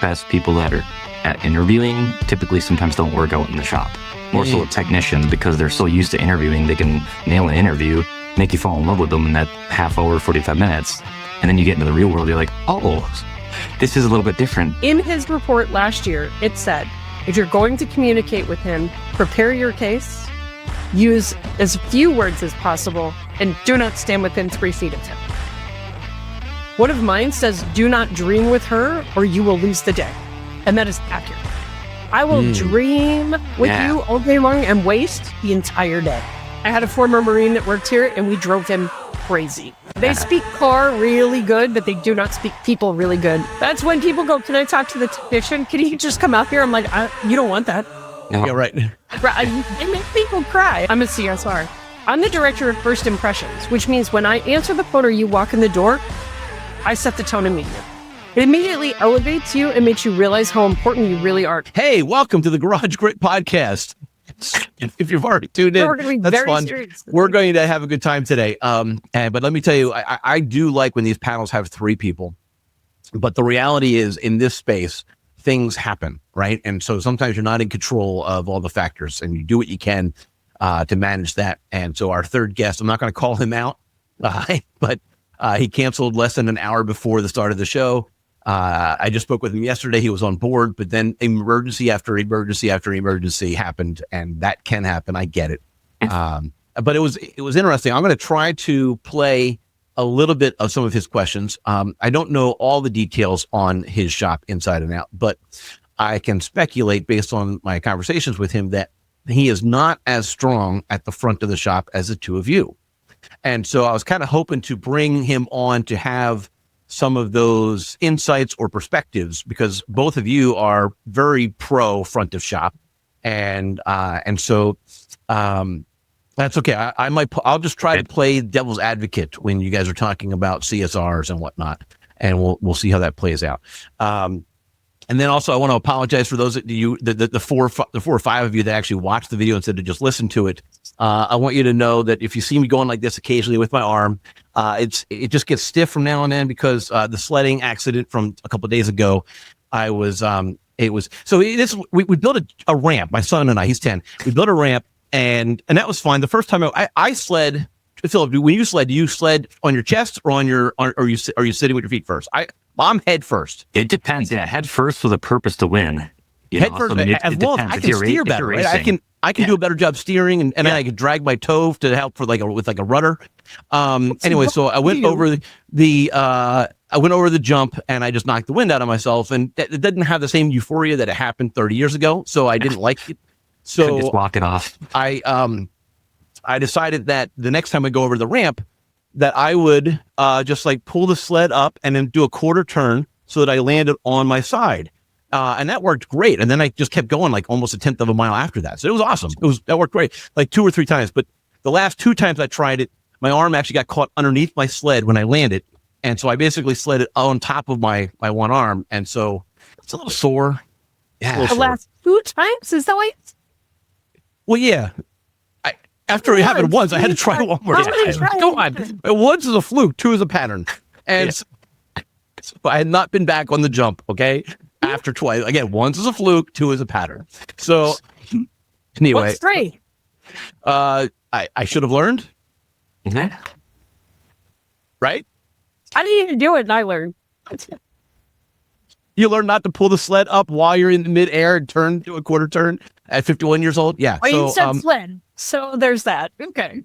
best people that are at interviewing typically sometimes don't work out in the shop. More so a technician, because they're so used to interviewing, they can nail an interview, make you fall in love with them in that half hour, 45 minutes. And then you get into the real world, you're like, oh, this is a little bit different. In his report last year, it said, if you're going to communicate with him, prepare your case, use as few words as possible, and do not stand within 3 feet of him. One of mine says, do not dream with her or you will lose the day. And that is accurate. I will dream with you all day long and waste the entire day. I had a former Marine that worked here and we drove him crazy. They speak car really good, but they do not speak people really good. That's when people go, can I talk to the technician? Can he just come out here? I'm like, you don't want that. No. Yeah, right. I make people cry. I'm a CSR. I'm the director of first impressions, which means when I answer the phone or you walk in the door, I set the tone immediately. It immediately elevates you and makes you realize how important you really are. Hey, welcome to the Garage Grit Podcast. If you've already tuned in, that's fun. We're going to have a good time today. But let me tell you, I do like when these panels have 3 people. But the reality is, in this space, things happen, right? And so sometimes you're not in control of all the factors, and you do what you can to manage that. And so our third guest, I'm not going to call him out, but he canceled less than an hour before the start of the show. I just spoke with him yesterday. He was on board, but then emergency after emergency after emergency happened, and that can happen. I get it. But it was interesting. I'm going to try to play a little bit of some of his questions. I don't know all the details on his shop inside and out, but I can speculate based on my conversations with him that he is not as strong at the front of the shop as the two of you. And so I was kind of hoping to bring him on to have some of those insights or perspectives, because both of you are very pro front of shop. And so that's okay. I'll just try to play devil's advocate when you guys are talking about CSRs and whatnot, and we'll see how that plays out. And then also I want to apologize for those of you, the 4 or 5 of you that actually watched the video instead of just listen to it. I want you to know that if you see me going like this occasionally with my arm, it just gets stiff from now and then because the sledding accident from a couple of days ago, we built a ramp. My son and I, he's 10. We built a ramp and that was fine. The first time I sled, Phillip, when you sled, do you sled on your chest or are you sitting with your feet first? I'm head first. It depends. Yeah, head first with a purpose to win. Head first, as well as I can steer better. Right? I can do a better job steering, and then I can drag my toe to help with a rudder. Anyway, so I went over the jump, and I just knocked the wind out of myself, and it didn't have the same euphoria that it happened 30 years ago. So I didn't like it. So just walk it off. I decided that the next time I go over the ramp, that I would just like pull the sled up and then do a quarter turn so that I landed on my side. And that worked great. And then I just kept going like almost 1/10 of a mile after that. So it was awesome. That worked great, like 2 or 3 times. But the last 2 times I tried it, my arm actually got caught underneath my sled when I landed. And so I basically slid it on top of my one arm. And so it's a little sore. Yeah. The last 2 times? Is that why? Well, yeah. After it happened once, I had to try one more time. Go on. Once is a fluke, 2 is a pattern. And so I had not been back on the jump, okay? After twice. Again, once is a fluke, 2 is a pattern. So anyway. What's 3? I should have learned. Mm-hmm. Right? I didn't even do it and I learned. You learn not to pull the sled up while you're in the midair and turn to a quarter turn at 51 years old? Yeah. Well, you said sled. So there's that. Okay.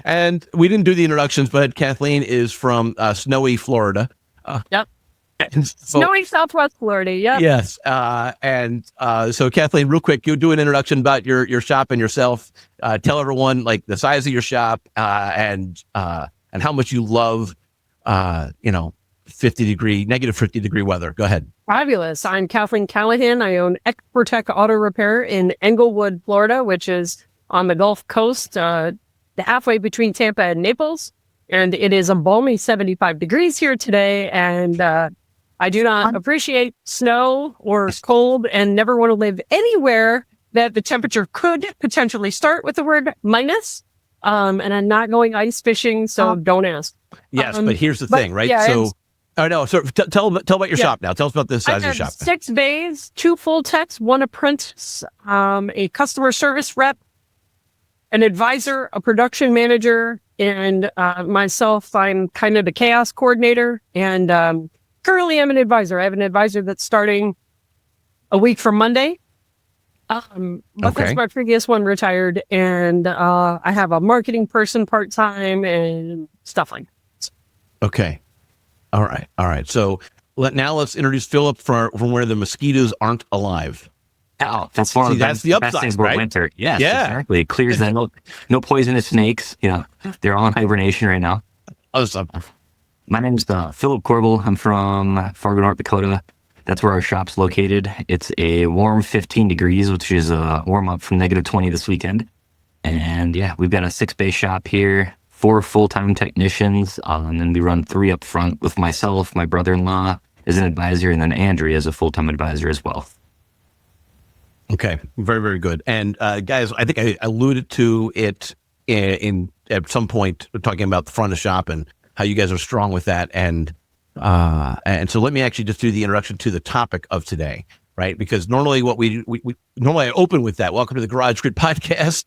And we didn't do the introductions, but Kathleen is from snowy Florida. Yep. Snowy Southwest Florida. Yep. Yes. So Kathleen, real quick, you do an introduction about your shop and yourself. Tell everyone like the size of your shop and how much you love, negative 50 degree weather. Go ahead. Fabulous. I'm Kathleen Callahan. I own Expertech Auto Repair in Englewood, Florida, which is on the Gulf Coast, halfway between Tampa and Naples. And it is a balmy 75 degrees here today. And I do not appreciate snow or cold and never want to live anywhere that the temperature could potentially start with the word minus. And I'm not going ice fishing, so don't ask. Yes, but here's the thing, right? Yeah, so Oh no! So tell about your shop now. Tell us about this size of your shop. 6 bays, 2 full techs, 1 apprentice, a customer service rep, an advisor, a production manager, and myself. I'm kind of the chaos coordinator, and currently I'm an advisor. I have an advisor that's starting a week from Monday. But that's my previous one retired, and I have a marketing person part-time and stuff like that. Okay. All right. So let's introduce Phillip from where the mosquitoes aren't alive. Oh, that's one of the best things about winter. Yes, exactly. It clears that. No poisonous snakes. They're all in hibernation right now. Awesome. My name's Phillip Corbel. I'm from Fargo, North Dakota. That's where our shop's located. It's a warm 15 degrees, which is a warm up from -20 this weekend. And we've got a 6-bay shop here. 4 full-time technicians, and then we run 3 up front with myself, my brother-in-law as an advisor, and then Andrea as a full-time advisor as well. Okay, very, very good. And guys, I think I alluded to it in at some point talking about the front of shop and how you guys are strong with that. And so let me actually just do the introduction to the topic of today, right? Because normally what we normally I open with that. Welcome to the Garage Grid Podcast.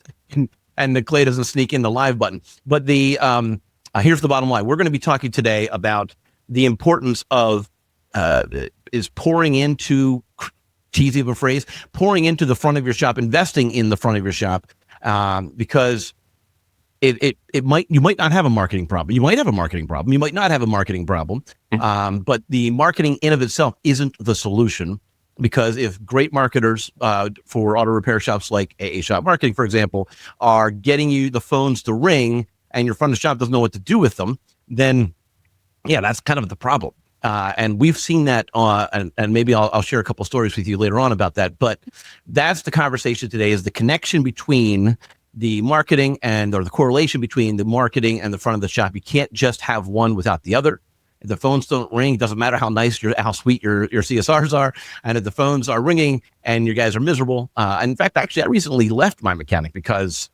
And the Clay doesn't sneak in the live button. But here's the bottom line. We're going to be talking today about the importance of is pouring into, cheesy of a phrase, pouring into the front of your shop, investing in the front of your shop, because you might not have a marketing problem. You might have a marketing problem. You might not have a marketing problem. But the marketing in of itself isn't the solution. Because if great marketers for auto repair shops like AA Shop Marketing, for example, are getting you the phones to ring and your front of shop doesn't know what to do with them, then that's kind of the problem. And we've seen that, and maybe I'll share a couple stories with you later on about that. But that's the conversation today: is the connection between the marketing or the correlation between the marketing and the front of the shop. You can't just have one without the other. If the phones don't ring, it doesn't matter how sweet your CSRs are. And if the phones are ringing and you guys are miserable, in fact, actually, I recently left my mechanic because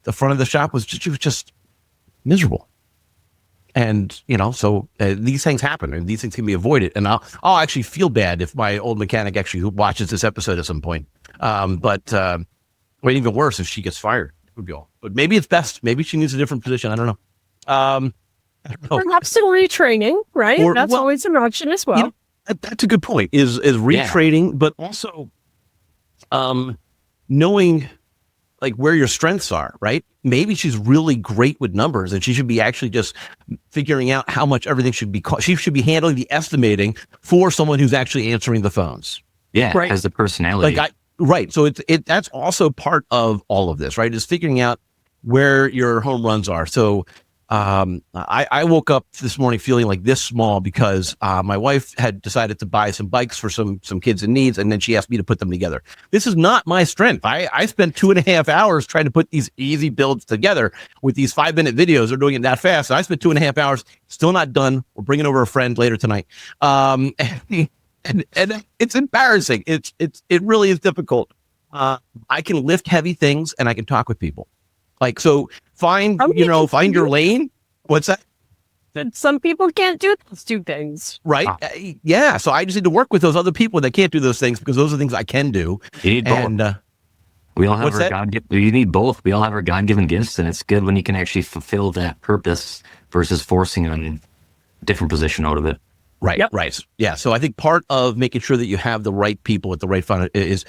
the front of the shop was just miserable. And, so these things happen and these things can be avoided. And I'll actually feel bad if my old mechanic actually watches this episode at some point. But even worse, if she gets fired, it would be all. But maybe it's best. Maybe she needs a different position. I don't know. Perhaps in retraining, right? That's always an option as well. That's a good point. Is retraining, but also knowing like where your strengths are, right? Maybe she's really great with numbers, and she should be actually just figuring out how much everything should be. She should be handling the estimating for someone who's actually answering the phones. Yeah, right. Has the personality. Right. So that's also part of all of this, right? Is figuring out where your home runs are. So. I woke up this morning feeling like this small because my wife had decided to buy some bikes for some kids in needs, and then she asked me to put them together. This is not my strength. I spent 2.5 hours trying to put these easy builds together with these 5-minute videos. They're doing it that fast. And I spent 2.5 hours, still not done. We're bringing over a friend later tonight. And it's embarrassing. It really is difficult. I can lift heavy things and I can talk with people. So find your lane. What's that? That some people can't do those 2 things. Right. So I just need to work with those other people that can't do those things because those are things I can do. You need both. We all have you need both. We all have our God-given gifts, and it's good when you can actually fulfill that purpose versus forcing a different position out of it. Right. Yep. Right. Yeah. So I think part of making sure that you have the right people at the right front is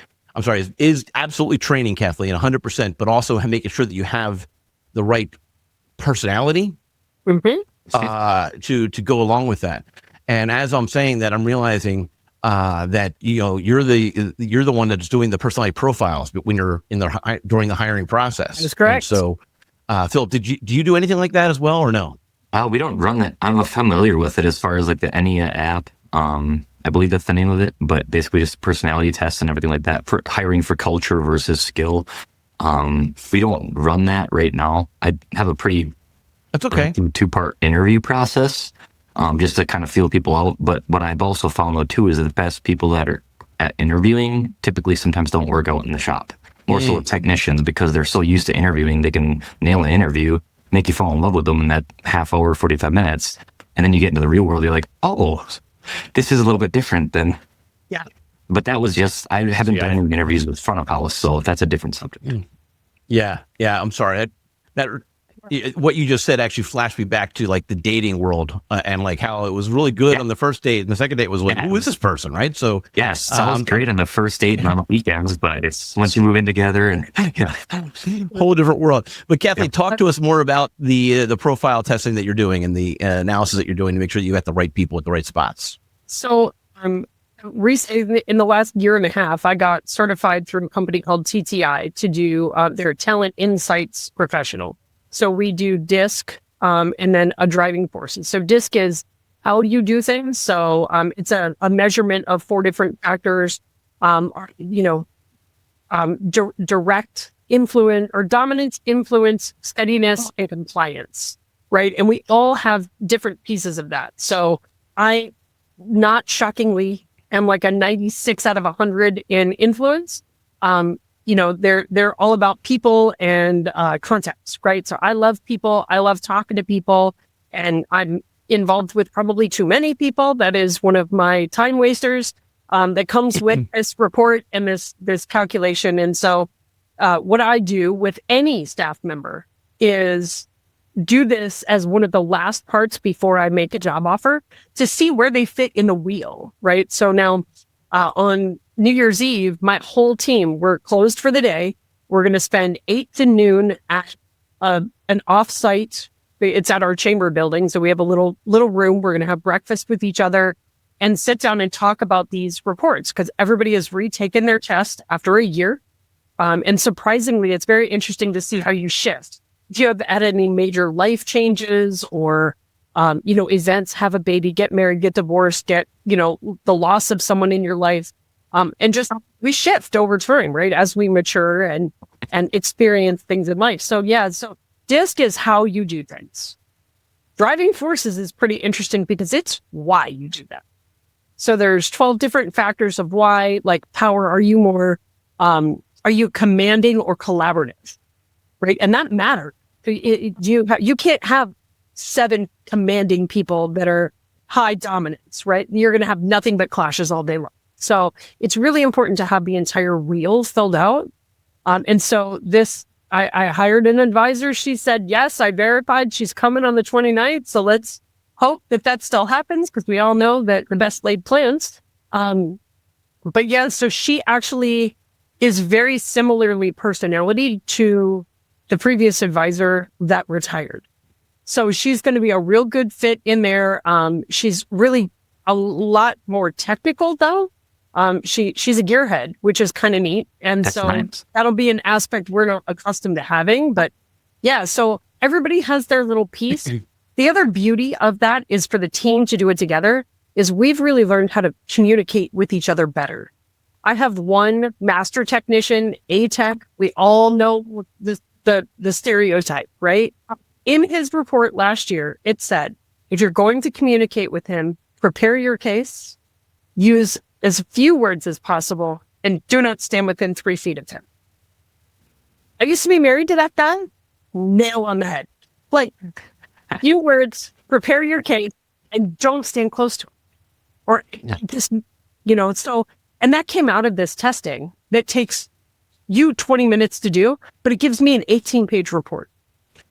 absolutely training, Kathleen, 100%, but also making sure that you have the right personality to go along with that. And as I'm saying that, I'm realizing that you're the one that's doing the personality profiles, but when you're during the hiring process. That's correct. And so, Phillip, do you do anything like that as well, or no? We don't run that. I'm familiar with it as far as like the Enia app. I believe that's the name of it, but basically just personality tests and everything like that for hiring for culture versus skill. We don't run that right now. I have a pretty 2-part interview process, just to kind of feel people out. But what I've also found though too is that the best people that are at interviewing typically sometimes don't work out in the shop. More so with technicians, because they're so used to interviewing, they can nail an interview, make you fall in love with them in that half hour, 45 minutes. And then you get into the real world, you're like, oh, this is a little bit different than. Yeah. But that was just, I haven't done any interviews with front of house, so that's a different subject. Yeah. I'm sorry. That what you just said actually flashed me back to like the dating world and like how it was really good on the first date, and the second date was like, who is this person, right? So yes, sounds great on the first date and on the weekends, but it's once you move in together and whole different world. But Kathleen, talk to us more about the profile testing that you're doing and the analysis that you're doing to make sure that you got the right people at the right spots. So recently, in the last year and a half, I got certified through a company called TTI to do their talent insights professional. So we do DISC and then a driving force. And so DISC is how do you do things? So it's a measurement of 4 different factors, direct influence or dominance, influence, steadiness, and compliance, right? And we all have different pieces of that. So I, not shockingly, am like a 96 out of 100 in influence. They're all about people and context, right? So I love people. I love talking to people, and I'm involved with probably too many people. That is one of my time wasters that comes with this report and this calculation. And so what I do with any staff member is do this as one of the last parts before I make a job offer to see where they fit in the wheel, right? So now on New Year's Eve, my whole team, we're closed for the day. We're going to spend 8 to noon at an offsite. It's at our chamber building. So we have a little room. We're going to have breakfast with each other and sit down and talk about these reports because everybody has retaken their test after a year. And surprisingly, it's very interesting to see how you shift. If you have had any major life changes or events, have a baby, get married, get divorced, get, the loss of someone in your life. And just we shift over time, right? As we mature and experience things in life. So DISC is how you do things. Driving forces is pretty interesting because it's why you do that. So there's 12 different factors of why, like power. Are you more, are you commanding or collaborative? Right. And that matters. You can't have 7 commanding people that are high dominance, right? You're going to have nothing but clashes all day long. So it's really important to have the entire reel filled out. And so I hired an advisor. She said, yes, I verified she's coming on the 29th. So let's hope that still happens because we all know that the best laid plans. But yeah, so she actually is very similarly personality to the previous advisor that retired. So she's going to be a real good fit in there. She's really a lot more technical though. She's a gearhead, which is kind of neat. And that's so nice. That'll be an aspect we're not accustomed to having, but yeah, so everybody has their little piece. The other beauty of that is for the team to do it together is we've really learned how to communicate with each other better. I have one master technician, a tech. We all know the stereotype, right? In his report last year, it said, if you're going to communicate with him, prepare your case, use as few words as possible, and do not stand within 3 feet of him. I used to be married to that guy. Nail on the head. Like, few words, prepare your case, and don't stand close to him. Or just, so, and that came out of this testing that takes you 20 minutes to do, but it gives me an 18-page report.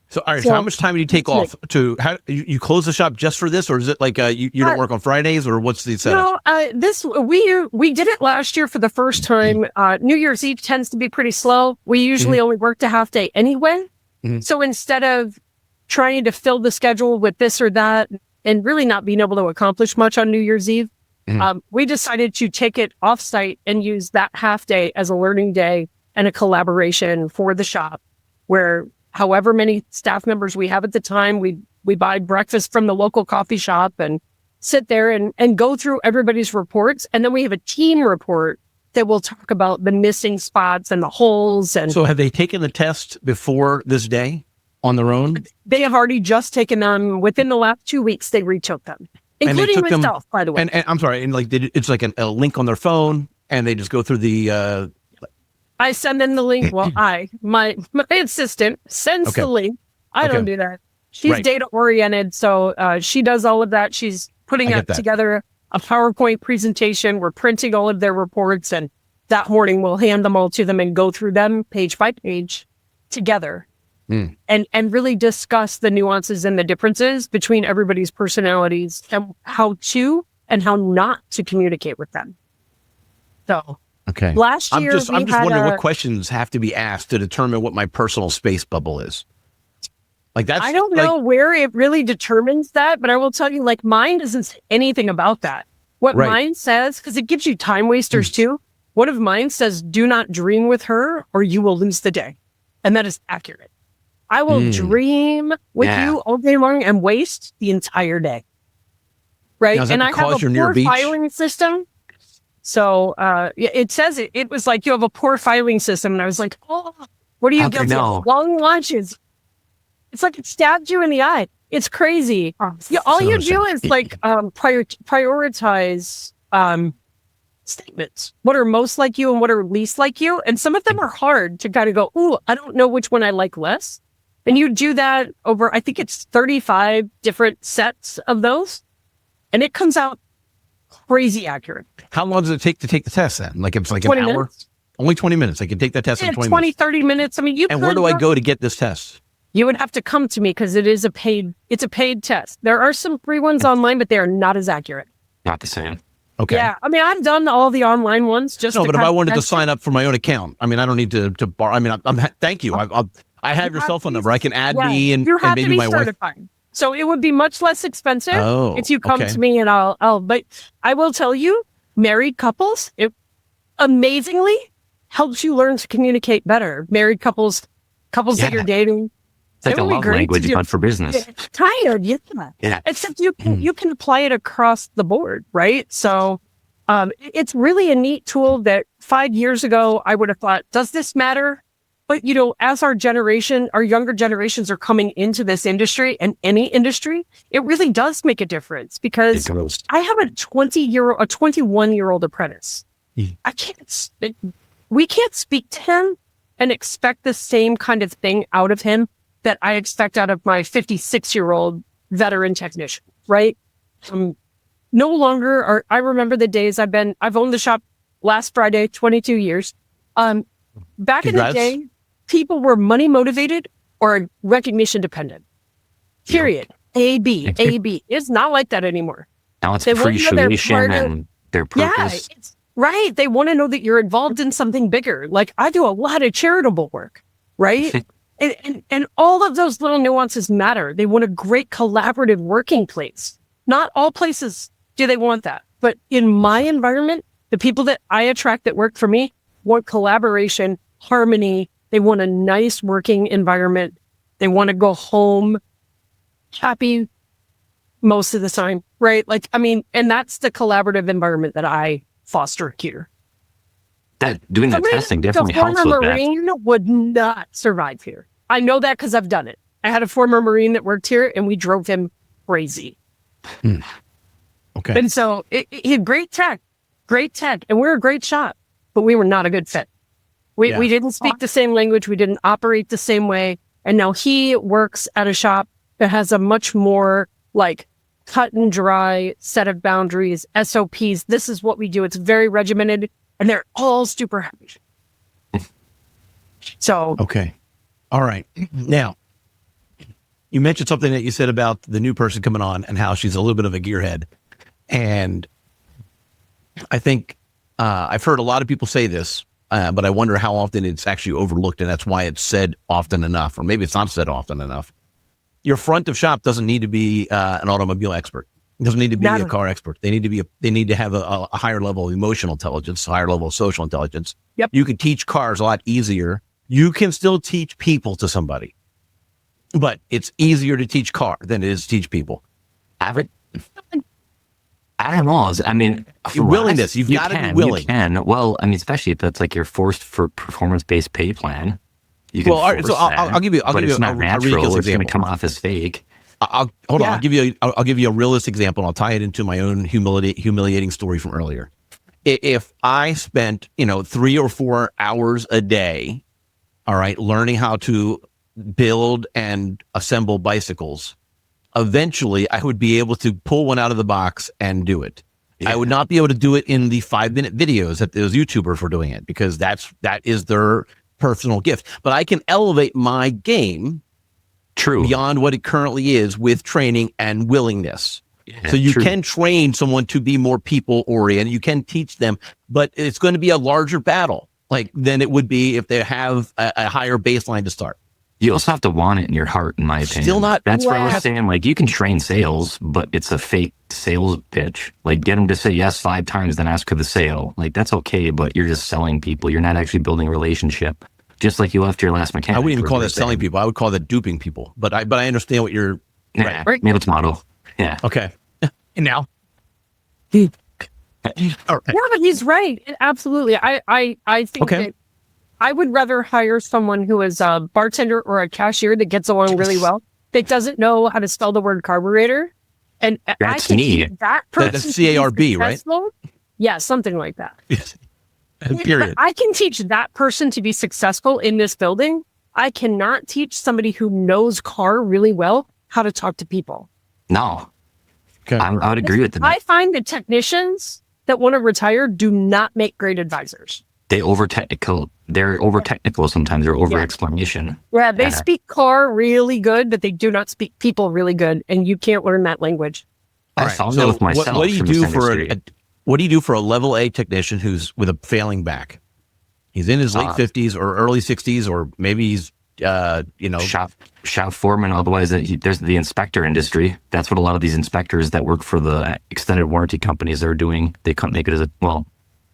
So, all right. So how much time do you take off to you close the shop just for this, or is it like you don't work on Fridays, or what's the setup? No, we did it last year for the first time. New Year's Eve tends to be pretty slow. We usually only worked a half day anyway. So instead of trying to fill the schedule with this or that, and really not being able to accomplish much on New Year's Eve, we decided to take it offsite and use that half day as a learning day and a collaboration for the shop, where however many staff members we have at the time, we buy breakfast from the local coffee shop and sit there and go through everybody's reports. And then we have a team report that will talk about the missing spots and the holes. And so have they taken the test before this day on their own? They have already just taken them within the last 2 weeks. They retook them, including myself, by the way. And I'm sorry. And like, it's like a link on their phone and they just go through the, I send in the link. Well, my assistant sends the link. I don't do that. She's data oriented. So she does all of that. She's putting together a PowerPoint presentation. We're printing all of their reports, and that morning we'll hand them all to them and go through them page by page together and really discuss the nuances and the differences between everybody's personalities and how to and how not to communicate with them. So last year, I'm just wondering what questions have to be asked to determine what my personal space bubble is. Like that's, I don't know where it really determines that, but I will tell you, like, mine doesn't say anything about that. What mine says, because it gives you time wasters too. One of mine says, do not dream with her or you will lose the day. And that is accurate. I will dream with you all day long and waste the entire day. Right. Now, and I have a poor filing system. So it says it was like, you have a poor filing system. And I was like, oh, what are you guilty of? Long lunches. It's like it stabbed you in the eye. It's crazy. All you do is like prioritize statements. What are most like you and what are least like you? And some of them are hard to kind of go, ooh, I don't know which one I like less. And you do that over, I think it's 35 different sets of those. And it comes out crazy accurate. How long does it take to take the test then? Like it's like an hour? Minutes. Only 20 minutes. I can take that test in 20 minutes. 30 minutes. I mean, and where do I go to get this test? You would have to come to me because it's a paid test. There are some free ones online, but they are not as accurate. Not the same. Okay. Yeah. I mean, I've done all the online ones but if I wanted to sign up for my own account, I mean, I don't need to borrow. I mean, thank you. I have your cell phone number. I can add me and maybe my wife. So it would be much less expensive if you come to me and but I will tell you, married couples, it amazingly helps you learn to communicate better. Married couples that you're dating. It's like a love language, but for business. Tired, yeah. Except you can apply it across the board, right? So it's really a neat tool that 5 years ago, I would have thought, does this matter? But, as our younger generations are coming into this industry and any industry, it really does make a difference because I have a 21-year-old apprentice. We can't speak to him and expect the same kind of thing out of him that I expect out of my 56-year-old veteran technician, right? No longer I remember the days I've owned the shop last Friday, 22 years. Back in the day, people were money motivated or recognition dependent. Period. A, B. It's not like that anymore. Now it's appreciation and their purpose. Yeah, right. They want to know that you're involved in something bigger. Like I do a lot of charitable work, right? And all of those little nuances matter. They want a great collaborative working place. Not all places do they want that. But in my environment, the people that I attract that work for me want collaboration, harmony. They want a nice working environment. They want to go home happy most of the time, right? Like, I mean, and that's the collaborative environment that I foster here. Doing that testing definitely helps with that. A former Marine would not survive here. I know that because I've done it. I had a former Marine that worked here and we drove him crazy. Okay. And so he had great tech. And we're a great shop, but we were not a good fit. We didn't speak the same language. We didn't operate the same way. And now he works at a shop that has a much more like cut and dry set of boundaries, SOPs. This is what we do. It's very regimented and they're all super happy. So. Okay. All right. Now, you mentioned something that you said about the new person coming on and how she's a little bit of a gearhead. And I think I've heard a lot of people say this, but I wonder how often it's actually overlooked, and that's why it's said often enough, or maybe it's not said often enough. Your front of shop doesn't need to be an automobile expert. It doesn't need to be a car expert. They need to have a higher level of emotional intelligence, a higher level of social intelligence. Yep. You can teach cars a lot easier. You can still teach people to somebody, but it's easier to teach car than it is to teach people. I don't know. I mean, willingness. You've got to be willing. You can. Well, I mean, especially if that's like your forced for performance-based pay plan. You can force I'll give you a natural. It's going to come off as fake. I'll give you a realistic example. And I'll tie it into my own humiliating story from earlier. If I spent 3 or 4 hours a day, all right, learning how to build and assemble bicycles, eventually I would be able to pull one out of the box and do it. Yeah. I would not be able to do it in the 5-minute videos that those YouTubers were doing it, because that is their personal gift. But I can elevate my game beyond what it currently is with training and willingness. Yeah, so you can train someone to be more people oriented. You can teach them, but it's going to be a larger battle than it would be if they have a higher baseline to start. You also have to want it in your heart, in my opinion. Still not. That's where I was saying, you can train sales, but it's a fake sales pitch. Get them to say yes 5 times, then ask for the sale. That's okay, but you're just selling people. You're not actually building a relationship. Just like you left your last mechanic. I wouldn't even call that selling people. I would call that duping people. But I understand what you're. Yeah, right. Tomato, tomato. Yeah. Okay. And now. All right. Yeah, but he's right. Absolutely. I think that I would rather hire someone who is a bartender or a cashier that gets along really well, that doesn't know how to spell the word carburetor. And that's I can me. teach that person. That's CARB, right? Yeah, something like that. Period. But I can teach that person to be successful in this building. I cannot teach somebody who knows car really well how to talk to people. No. Okay. I would agree with that. I find the technicians that want to retire do not make great advisors. They're over technical sometimes. They're over explanation. Yeah, they speak car really good, but they do not speak people really good, and you can't learn that language. I found that with myself. What do you do what do you do for a level A technician who's with a failing back? He's in his late 50s or early 60s, or maybe he's shop foreman. Otherwise, there's the inspector industry. That's what a lot of these inspectors that work for the extended warranty companies are doing. They couldn't make it as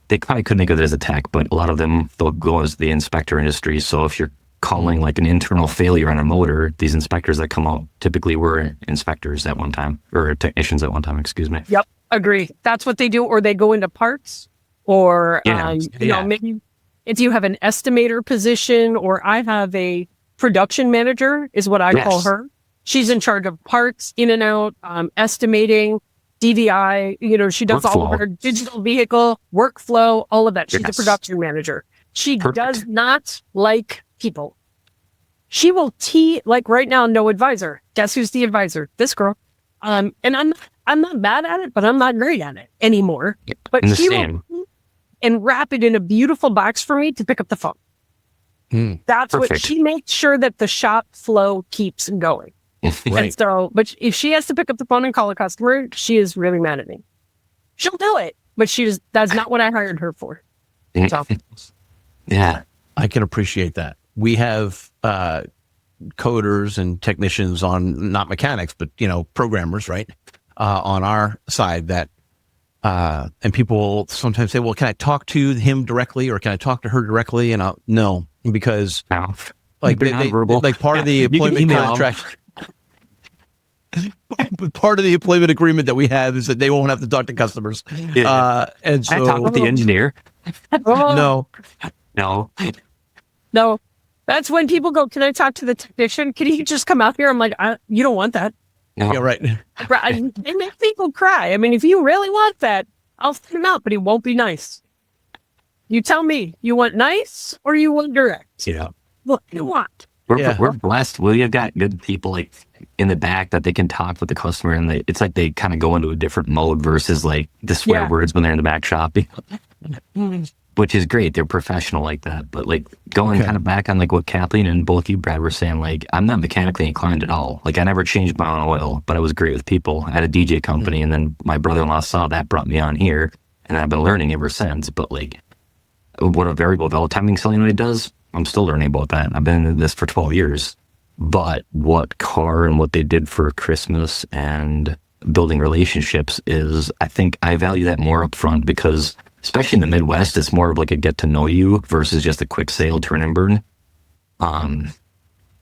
they probably could make it as a tech, but a lot of them, they'll go as the inspector industry. So if you're calling an internal failure on a motor, these inspectors that come out typically were inspectors at one time, or technicians at one time, excuse me. Yep, agree. That's what they do, or they go into parts, or maybe if you have an estimator position, or I have a production manager is what I call her. She's in charge of parts, in and out, estimating, DVI, she does all of her digital vehicle, workflow, all of that. She's a production manager. She does not like people. She will right now, no advisor. Guess who's the advisor? This girl. And I'm not bad at it, but I'm not great at it anymore. But she will and wrap it in a beautiful box for me to pick up the phone. That's what she makes sure that the shop flow keeps going. Right. And so, but if she has to pick up the phone and call a customer, she is really mad at me. She'll do it, but that's not what I hired her for. So. Yeah, I can appreciate that. We have coders and technicians not mechanics, but programmers, right? On our side that, and people sometimes say, well, can I talk to him directly, or can I talk to her directly? And no, because part of the employment contract. But part of the employment agreement that we have is that they won't have to talk to customers. And so I talk with the engineer. No. That's when people go, can I talk to the technician? Can he just come out here? I'm like, you don't want that. No. Yeah, right. They make people cry. I mean, if you really want that, I'll send him out, but he won't be nice. You tell me, you want nice or you want direct? Yeah. What you want? We're blessed. You've got good people in the back that they can talk with the customer, and it's they kind of go into a different mode versus the swear words when they're in the back shop, which is great. They're professional like that. But going kind of back on what Kathleen and both you, Brad, were saying, I'm not mechanically inclined at all. I never changed my own oil, but I was great with people. I had a DJ company, and then my brother-in-law saw that, brought me on here, and I've been learning ever since. But what a variable valve timing solenoid does, I'm still learning about that. I've been in this for 12 years. But what car and what they did for Christmas and building relationships is, I think I value that more up front, because especially in the Midwest, it's more of a get to know you versus just a quick sale, turn and burn. And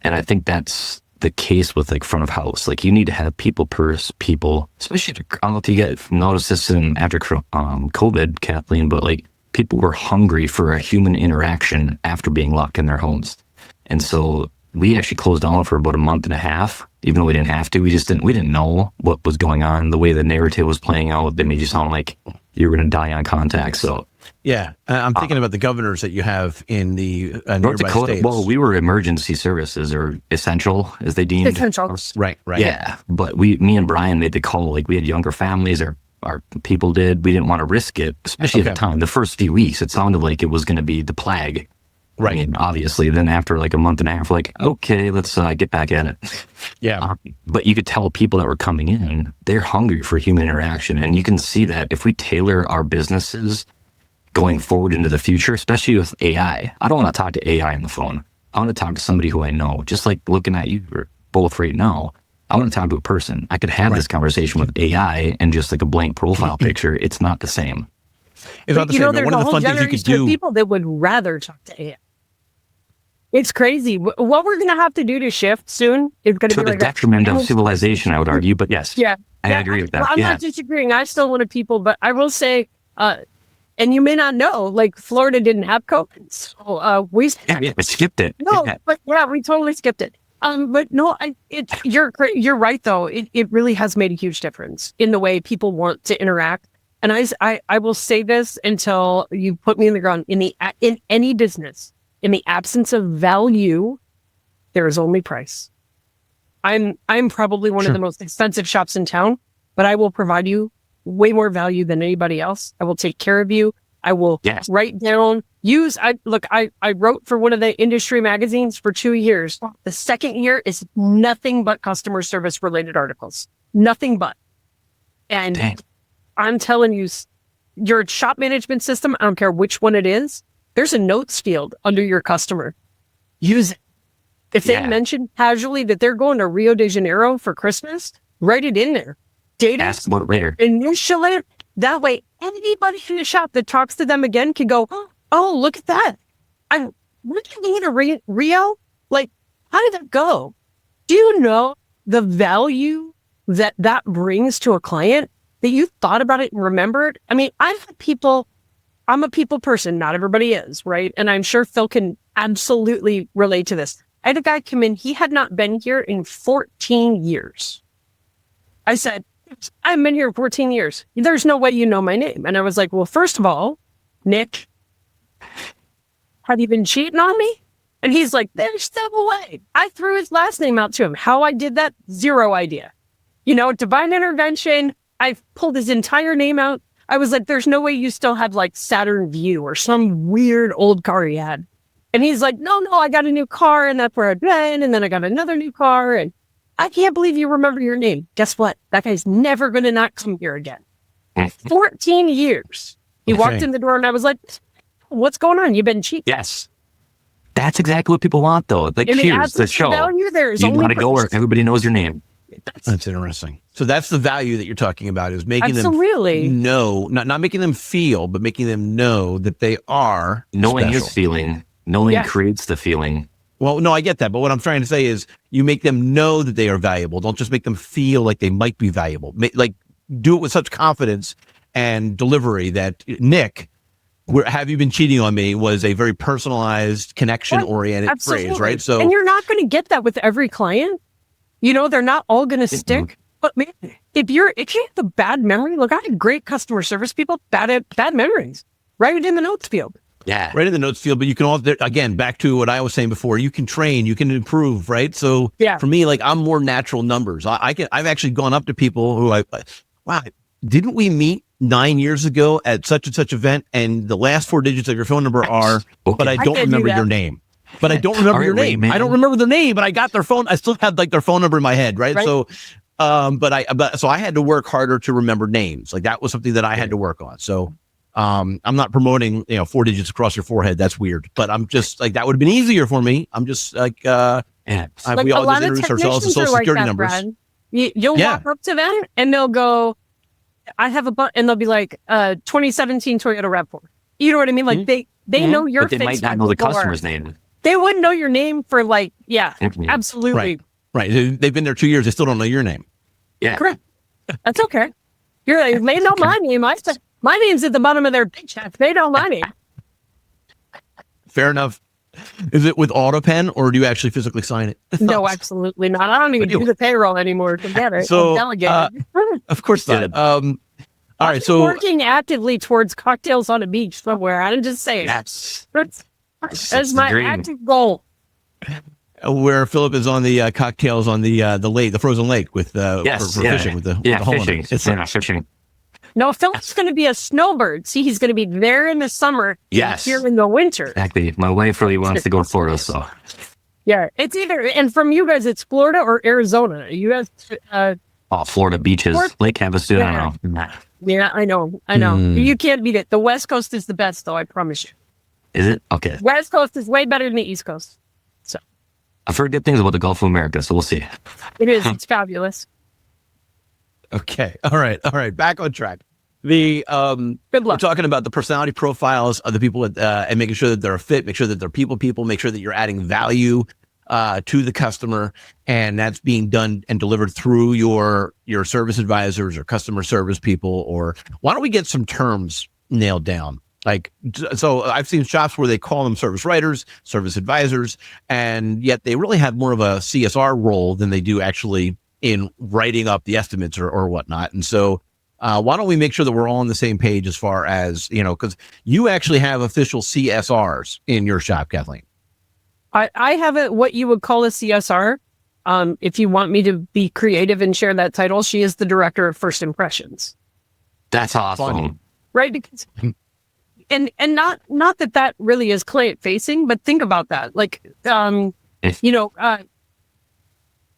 I think that's the case with front of house. You need to have people, especially I don't know if you noticed this after COVID, Kathleen, but people were hungry for a human interaction after being locked in their homes. And so we actually closed down for about a month and a half, even though we didn't have to. We didn't know what was going on. The way the narrative was playing out, they made you sound like you're going to die on contact. So yeah, I'm thinking about the governors that you have in the North nearby Dakota. states. Well, we were emergency services or essential, as they deemed. Essential. Right. Yeah, but me and Brian made the call. Like, we had younger families, or our people did. We didn't want to risk it, especially at the time. The first few weeks, it sounded like it was going to be the plague. Right. I mean, obviously, then after like a month and a half, like, okay, let's get back at it. Yeah. But you could tell people that were coming in, they're hungry for human interaction. And you can see that if we tailor our businesses going forward into the future, especially with AI. I don't want to talk to AI on the phone. I want to talk to somebody who I know, just like looking at you both right now. I want to talk to a person. I could have this conversation with AI and just like a blank profile picture. It's not the same. It's not the same. There's one a of the whole fun things you could generation do. of people that would rather talk to AI. It's crazy. What we're going to have to do to shift soon is going to To be the like detriment of civilization, I would argue. But yes, I agree with that. I'm not disagreeing. I still wanted people, but I will say, and you may not know, like Florida didn't have COVID, so we skipped it. No, but we totally skipped it. But no, you're right though. It really has made a huge difference in the way people want to interact. And I will say this until you put me in the ground. In any business, in the absence of value, there is only price. I'm probably one of the most expensive shops in town, but I will provide you way more value than anybody else. I will take care of you. I will write down, I wrote for one of the industry magazines for 2 years. The second year is nothing but customer service related articles. Nothing but. And I'm telling you, your shop management system, I don't care which one it is, there's a notes field under your customer. Use it. If they mention casually that they're going to Rio de Janeiro for Christmas, write it in there. Data. Ask about it later. Initial it. That way, anybody in the shop that talks to them again can go, oh, look at that. We're going to Rio? Like, how did that go? Do you know the value that brings to a client, that you thought about it and remembered? I mean, I've had people, I'm a people person. Not everybody is, right? And I'm sure Phil can absolutely relate to this. I had a guy come in. He had not been here in 14 years. I said, I've been here 14 years. There's no way you know my name. And I was like, well, first of all, Nick, have you been cheating on me? And he's like, there's no way. I threw his last name out to him. How I did that? Zero idea. Divine intervention. I pulled his entire name out. I was like, there's no way you still have like Saturn View or some weird old car he had. And he's like, no, I got a new car and that's where I've been. And then I got another new car. And I can't believe you remember your name. Guess what? That guy's never going to not come here again. 14 years. He walked in the door and I was like, what's going on? You've been cheating. Yes. That's exactly what people want, though. Like, here's the show. You want to go where everybody knows your name. That's interesting. So that's the value that you're talking about, is making them know, not making them feel, but making them know that they are knowing special. is feeling. Knowing creates the feeling. Well, no, I get that. But what I'm trying to say is you make them know that they are valuable. Don't just make them feel like they might be valuable. Do it with such confidence and delivery that Nick, have you been cheating on me, was a very personalized, connection-oriented phrase, right? So, and you're not going to get that with every client. They're not all going to stick. But man, if you have a bad memory, look, I had great customer service people, bad memories. Write it in the notes field. Yeah. Right in the notes field, but you can again, back to what I was saying before, you can train, you can improve, right? So for me, like, I'm more natural numbers. I've actually gone up to people who didn't we meet 9 years ago at such and such event? And the last 4 digits of your phone number are, but I don't remember your name. But I don't remember your name. I don't remember the name, but I got their phone. I still had like their phone number in my head. Right. So, so I had to work harder to remember names. Like, that was something that I had to work on. So, I'm not promoting, 4 digits across your forehead. That's weird. But I'm just like, that would have been easier for me. I'm just like, we all just introduce ourselves as social security numbers. Brad. You'll walk up to them and they'll go, I have and they'll be like, 2017 Toyota RAV4. You know what I mean? Like, they know your face. But they might not know the customer's name. They wouldn't know your name for absolutely. Right. They've been there 2 years. They still don't know your name. Yeah. Correct. That's okay. You're like, they know my name. My name's at the bottom of their paycheck. They know my name. Fair enough. Is it with AutoPen, or do you actually physically sign it? No, absolutely not. I don't even do the payroll anymore. Forget it. So, delegated. Of course not. All right, so working actively towards cocktails on a beach somewhere. I'm just saying. That's That's my active goal. Where Phillip is on the cocktails on the lake, the frozen lake with for fishing with the fishing. Fishing. No, Philip's going to be a snowbird. See, he's going to be there in the summer. Yes, here in the winter. Exactly. My wife really wants to go to Florida, so yeah, it's either, and from you guys, it's Florida or Arizona. You guys, Florida beaches, Lake Havasu. I don't know. Yeah, I know. You can't beat it. The West Coast is the best, though. I promise you. Is it? Okay. West Coast is way better than the East Coast. So I've heard good things about the Gulf of America, so we'll see. It is. It's fabulous. Okay. All right. Back on track. Good luck. We're talking about the personality profiles of the people and making sure that they're a fit, make sure that they're people, make sure that you're adding value to the customer, and that's being done and delivered through your service advisors or customer service people. Or why don't we get some terms nailed down? Like, so I've seen shops where they call them service writers, service advisors, and yet they really have more of a CSR role than they do actually in writing up the estimates or whatnot. And so why don't we make sure that we're all on the same page as far as, because you actually have official CSRs in your shop, Kathleen. I have what you would call a CSR. If you want me to be creative and share that title, she is the director of first impressions. That's awesome. Funny. Right? Because, and not that really is client facing, but think about that. Like, there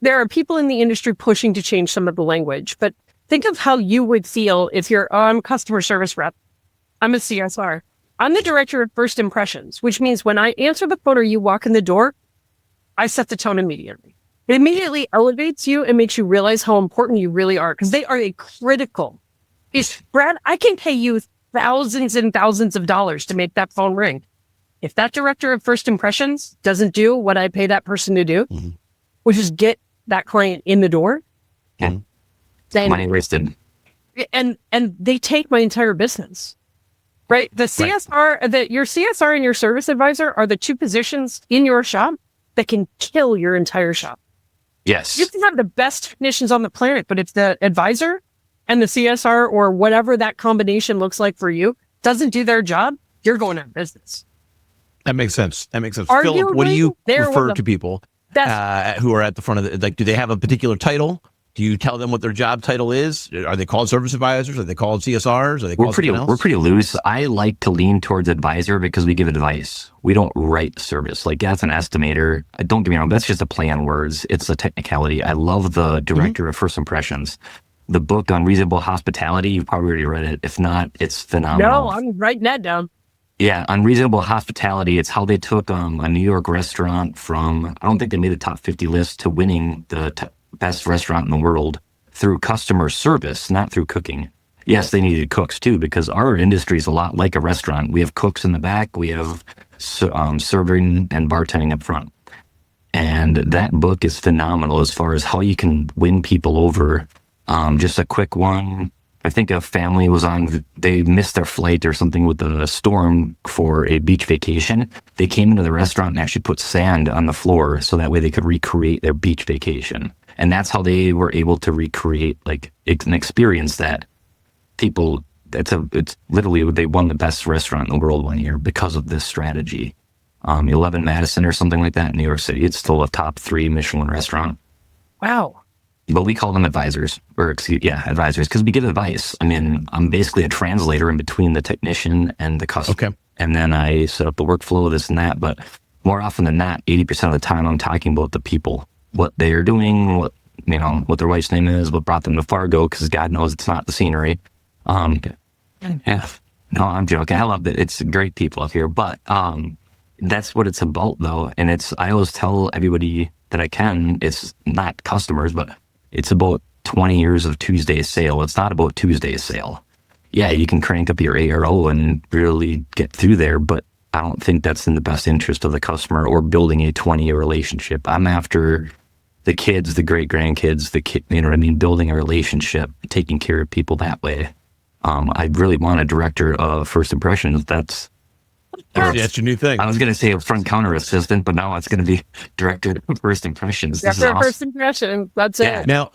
are people in the industry pushing to change some of the language, but think of how you would feel if I'm a customer service rep. I'm a CSR. I'm the director of first impressions, which means when I answer the phone or you walk in the door, I set the tone immediately. It immediately elevates you and makes you realize how important you really are, because they are a critical piece. Brad, I can pay you thousands and thousands of dollars to make that phone ring. If that director of first impressions doesn't do what I pay that person to do, which is get that client in the door, then money wasted. And they take my entire business. Right? The CSR, your CSR and your service advisor are the two positions in your shop that can kill your entire shop. Yes. You can have the best technicians on the planet, but if the advisor and the CSR or whatever that combination looks like for you doesn't do their job, you're going out of business. That makes sense. Phillip, what do you refer to people who are at the front of the, like, do they have a particular title? Do you tell them what their job title is? Are they called service advisors? Are they called CSRs? Are they called something else? We're pretty loose. I like to lean towards advisor because we give advice. We don't write service. Like, that's an estimator. Don't get me wrong, that's just a play on words. It's a technicality. I love the director of first impressions. The book Unreasonable Hospitality, you've probably already read it. If not, it's phenomenal. No, I'm writing that down. Yeah, Unreasonable Hospitality. It's how they took a New York restaurant from, I don't think they made the top 50 list, to winning the best restaurant in the world through customer service, not through cooking. Yes, they needed cooks too, because our industry is a lot like a restaurant. We have cooks in the back, we have serving and bartending up front. And that book is phenomenal as far as how you can win people over. Just a quick one. I think a family they missed their flight or something with a storm for a beach vacation. They came into the restaurant and actually put sand on the floor so that way they could recreate their beach vacation. And that's how they were able to recreate like an experience that people, it's literally, they won the best restaurant in the world one year because of this strategy. 11 Madison or something like that in New York City. It's still a top 3 Michelin restaurant. Wow. But we call them advisors, advisors, because we give advice. I mean, I'm basically a translator in between the technician and the customer. Okay. And then I set up the workflow, this and that. But more often than not, 80% of the time, I'm talking about the people, what they're doing, what their wife's name is, what brought them to Fargo, because God knows it's not the scenery. Yeah. No, I'm joking. I love it. It's great people up here. But that's what it's about, though. And I always tell everybody that I can, it's not customers, but it's about 20 years of Tuesday's sale. It's not about Tuesday's sale. Yeah, you can crank up your ARO and really get through there, but I don't think that's in the best interest of the customer or building a 20-year relationship. I'm after the kids, the great-grandkids, building a relationship, taking care of people that way. I really want a director of first impressions. That's your new thing. I was going to say a front counter assistant, but now it's going to be director of first impressions. Director of first impressions. That's it. Now,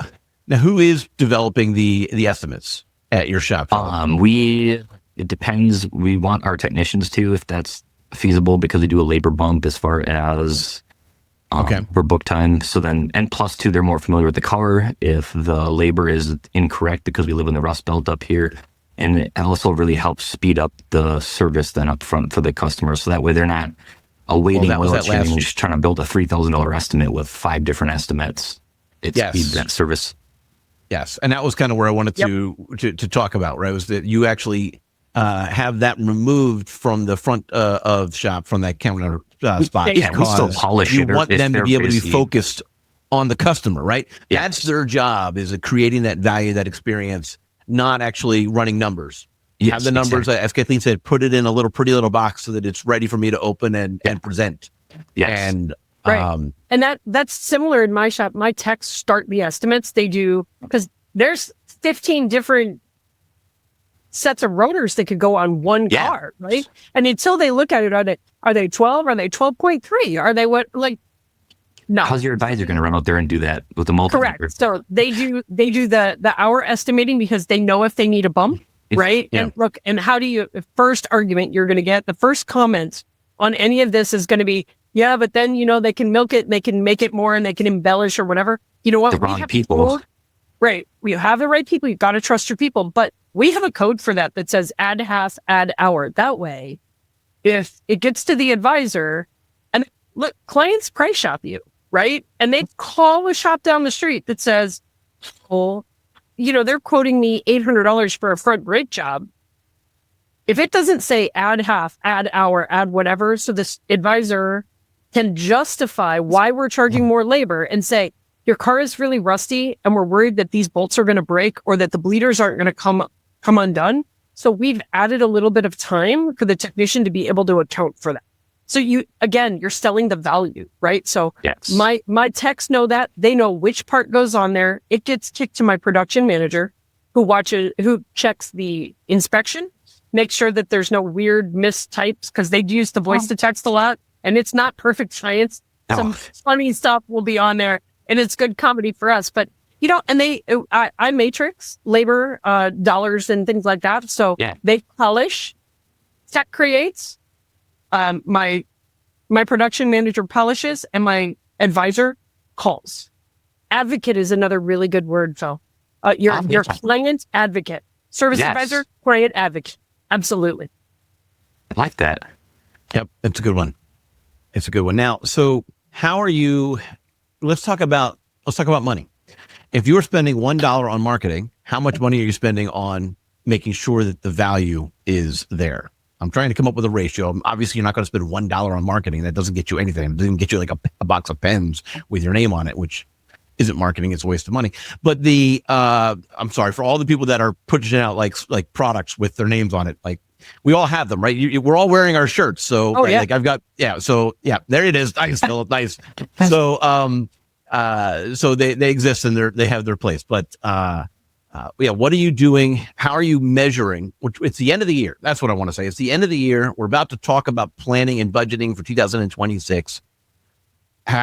who is developing the estimates at your shop? It depends. We want our technicians to, if that's feasible, because we do a labor bump as far as for book time. So then, and plus two, they're more familiar with the car if the labor is incorrect, because we live in the Rust Belt up here. And it also really helps speed up the service then up front for the customers. So that way they're not awaiting oil change, trying to build a $3,000 estimate with 5 different estimates. It speeds that service. Yes. And that was kind of where I wanted to talk about, right? Was that you actually have that removed from the front of shop, from that counter spot. Yeah, we still polish it. You want them to be able to be focused on the customer, right? Yes. That's their job, is creating that value, that experience, not actually running numbers. Yes, have the numbers, as Kathleen said, put it in a pretty little box so that it's ready for me to open and present. Yes. And and that's similar in my shop. My techs start the estimates. They do, because there's 15 different sets of rotors that could go on one car, right? And until they look at it, are they 12? Are they 12.3? Are they what? Like, no. How's your advisor going to run out there and do that with the multimeter? Correct. So they do the hour estimating, because they know if they need a bump, right? Yeah. And look, and how do you, first argument you're going to get, the first comment on any of this is going to be, yeah, but then, they can milk it and they can make it more and they can embellish or whatever. You know what? The wrong people. Right. We have the right people. You've got to trust your people. But we have a code for that says add half, add hour. That way, if it gets to the advisor, and look, clients price shop you, right? And they call a shop down the street that says, they're quoting me $800 for a front brake job. If it doesn't say add half, add hour, add whatever, so this advisor can justify why we're charging more labor and say, your car is really rusty and we're worried that these bolts are going to break or that the bleeders aren't going to come undone. So we've added a little bit of time for the technician to be able to account for that. So you're selling the value, right? So my techs know that. They know which part goes on there. It gets kicked to my production manager who checks the inspection, makes sure that there's no weird mistypes, because they use the voice to text a lot and it's not perfect science. Some funny stuff will be on there and it's good comedy for us. But, and I matrix labor, dollars and things like that. So they polish, tech creates, my production manager polishes, and my advisor calls. Advocate is another really good word, Phil. Your client advocate, service advisor, client advocate. Absolutely. I like that. Yep. It's a good one. Now, so how are you, let's talk about money. If you're spending $1 on marketing, how much money are you spending on making sure that the value is there? I'm trying to come up with a ratio. Obviously, you're not going to spend $1 on marketing. That doesn't get you anything. It doesn't get you like a box of pens with your name on it, which isn't marketing. It's a waste of money. But I'm sorry for all the people that are pushing out like products with their names on it. Like, we all have them, right? We're all wearing our shirts. So like I've got, there it is. Nice, Phillip, nice. So, so they exist and they have their place. But what are you doing? How are you measuring? It's the end of the year. That's what I want to say. It's the end of the year. We're about to talk about planning and budgeting for 2026.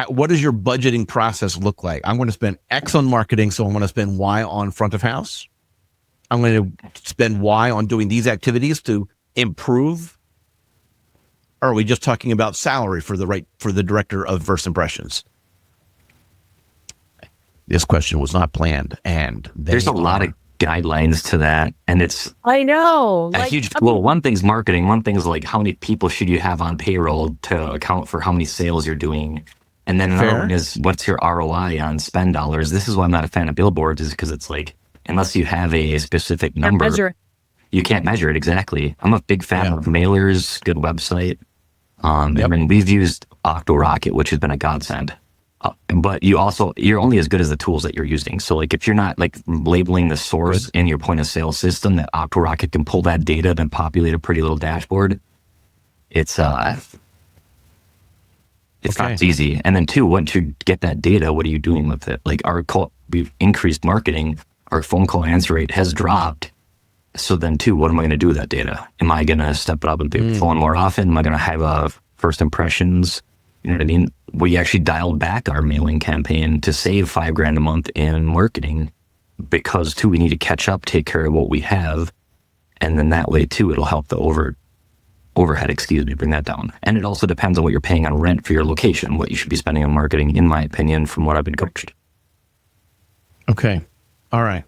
What does your budgeting process look like? I'm going to spend X on marketing, so I'm going to spend Y on front of house. I'm going to spend Y on doing these activities to improve. Or are we just talking about salary for the director of first impressions? This question was not planned, and there's a lot of guidelines to that, and it's I know a huge. Well, one thing's marketing. One thing's like how many people should you have on payroll to account for how many sales you're doing, and then another one is what's your ROI on spend dollars. This is why I'm not a fan of billboards, is because it's like unless you have a specific number, you can't measure it exactly. I'm a big fan of mailers, good website. I mean, we've used Octorocket, which has been a godsend. But you're only as good as the tools that you're using. So like if you're not like labeling the source in your point of sale system, that Octorocket can pull that data and populate a pretty little dashboard. It's not easy. And then two, once you get that data, what are you doing with it? Like we've increased marketing, our phone call answer rate has dropped. So then two, what am I going to do with that data? Am I going to step it up and be phone more often? Am I going to have first impressions? You know what I mean? We actually dialed back our mailing campaign to save $5,000 a month in marketing because too, we need to catch up, take care of what we have. And then that way too, it'll help the overhead, bring that down. And it also depends on what you're paying on rent for your location, what you should be spending on marketing, in my opinion, from what I've been coached. Okay. All right.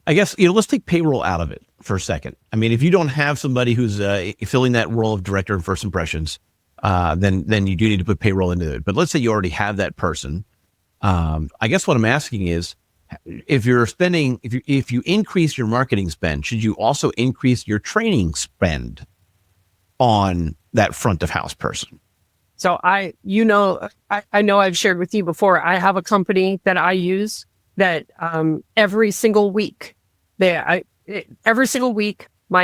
I guess, let's take payroll out of it for a second. I mean, if you don't have somebody who's filling that role of director of first impressions, then you do need to put payroll into it. But let's say you already have that person. I guess what I'm asking is, if you increase your marketing spend, should you also increase your training spend on that front of house person? So I know I've shared with you before, I have a company that I use that every single week, my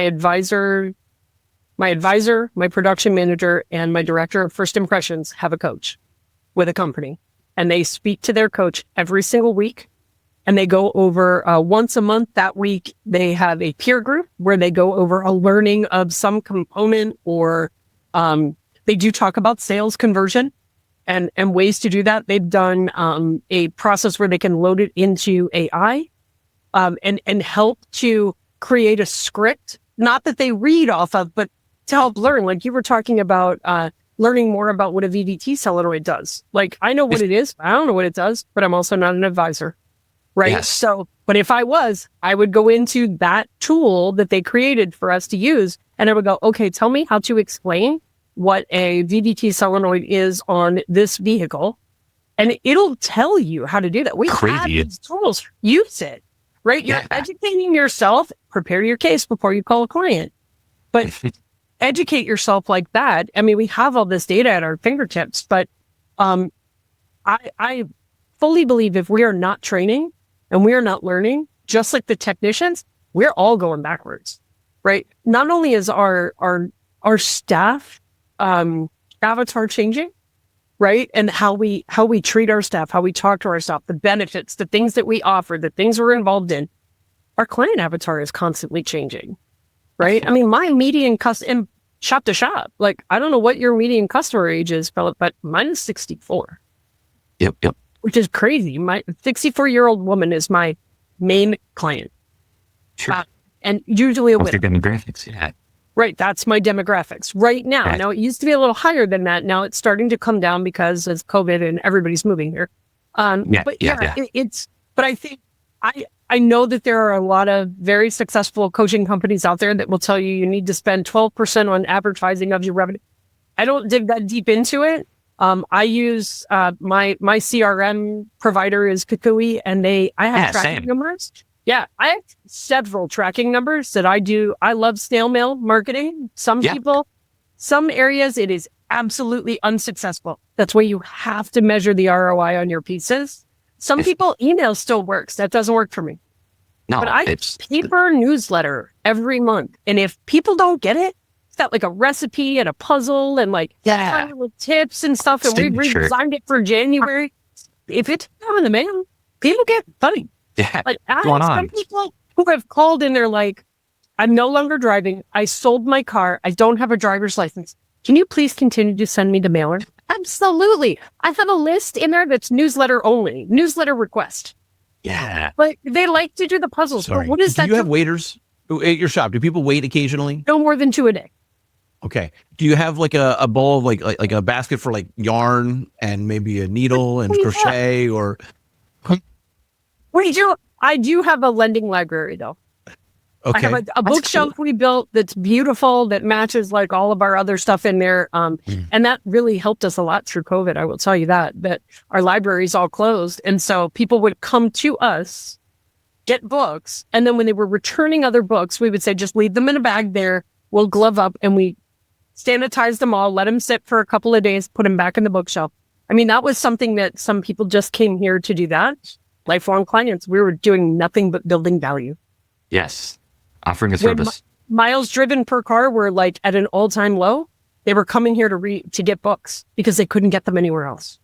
advisor, my production manager, and my director of first impressions have a coach with a company, and they speak to their coach every single week. And they go over once a month. That week, they have a peer group where they go over a learning of some component, or they do talk about sales conversion and ways to do that. They've done a process where they can load it into AI and help to create a script, not that they read off of, but to help learn. Like you were talking about learning more about what a VVT solenoid does. Like I know what it is, I don't know what it does, but I'm also not an advisor. Right. Yes. So, but if I would go into that tool that they created for us to use, and I would go, okay, tell me how to explain what a VVT solenoid is on this vehicle. And it'll tell you how to do that. We have these tools. Use it. Right. You're educating yourself. Prepare your case before you call a client. But educate yourself like that. I mean, we have all this data at our fingertips, but I fully believe if we are not training, and we are not learning, just like the technicians, we're all going backwards, right? Not only is our staff avatar changing, right? And how we treat our staff, how we talk to our staff, the benefits, the things that we offer, the things we're involved in, our client avatar is constantly changing, right? I mean, my median customer, shop to shop, like, I don't know what your median customer age is, Phillip, but mine is 64. Yep. Which is crazy. My 64-year-old woman is my main client. Sure. And usually a widow. Your demographics, yeah. Right, that's my demographics right now. Right. Now, it used to be a little higher than that. Now it's starting to come down because of COVID and everybody's moving here. But I think I know that there are a lot of very successful coaching companies out there that will tell you need to spend 12% on advertising of your revenue. I don't dig that deep into it. I use my CRM provider is Kukui, and I have tracking numbers. Yeah, I have several tracking numbers that I do. I love snail mail marketing. Some areas it is absolutely unsuccessful. That's why you have to measure the ROI on your pieces. Some people, email still works. That doesn't work for me. No, but I paper newsletter every month, and if people don't get it, it's got like a recipe and a puzzle and like little tips and stuff. And we redesigned it for January. If it's not in the mail, people get funny. Yeah. Like I have some people who have called and they're like, I'm no longer driving. I sold my car. I don't have a driver's license. Can you please continue to send me the mailer? Absolutely. I have a list in there that's newsletter only, newsletter request. Yeah. But they like to do the puzzles. Sorry. But what is that? Do you have waiters at your shop? Do people wait occasionally? No more than 2 a day. Okay. Do you have like a bowl of like a basket for like yarn and maybe a needle and crochet or? I do have a lending library though. Okay. I have a bookshelf we built that's beautiful that matches like all of our other stuff in there. And that really helped us a lot through COVID. I will tell you that our library's all closed. And so people would come to us, get books. And then when they were returning other books, we would say, just leave them in a bag there. We'll glove up and we sanitize them all, let them sit for a couple of days, put them back in the bookshelf. I mean, that was something that some people just came here to do that. Lifelong clients. We were doing nothing but building value. Yes. Offering a service. Miles driven per car were like at an all-time low. They were coming here to get books because they couldn't get them anywhere else.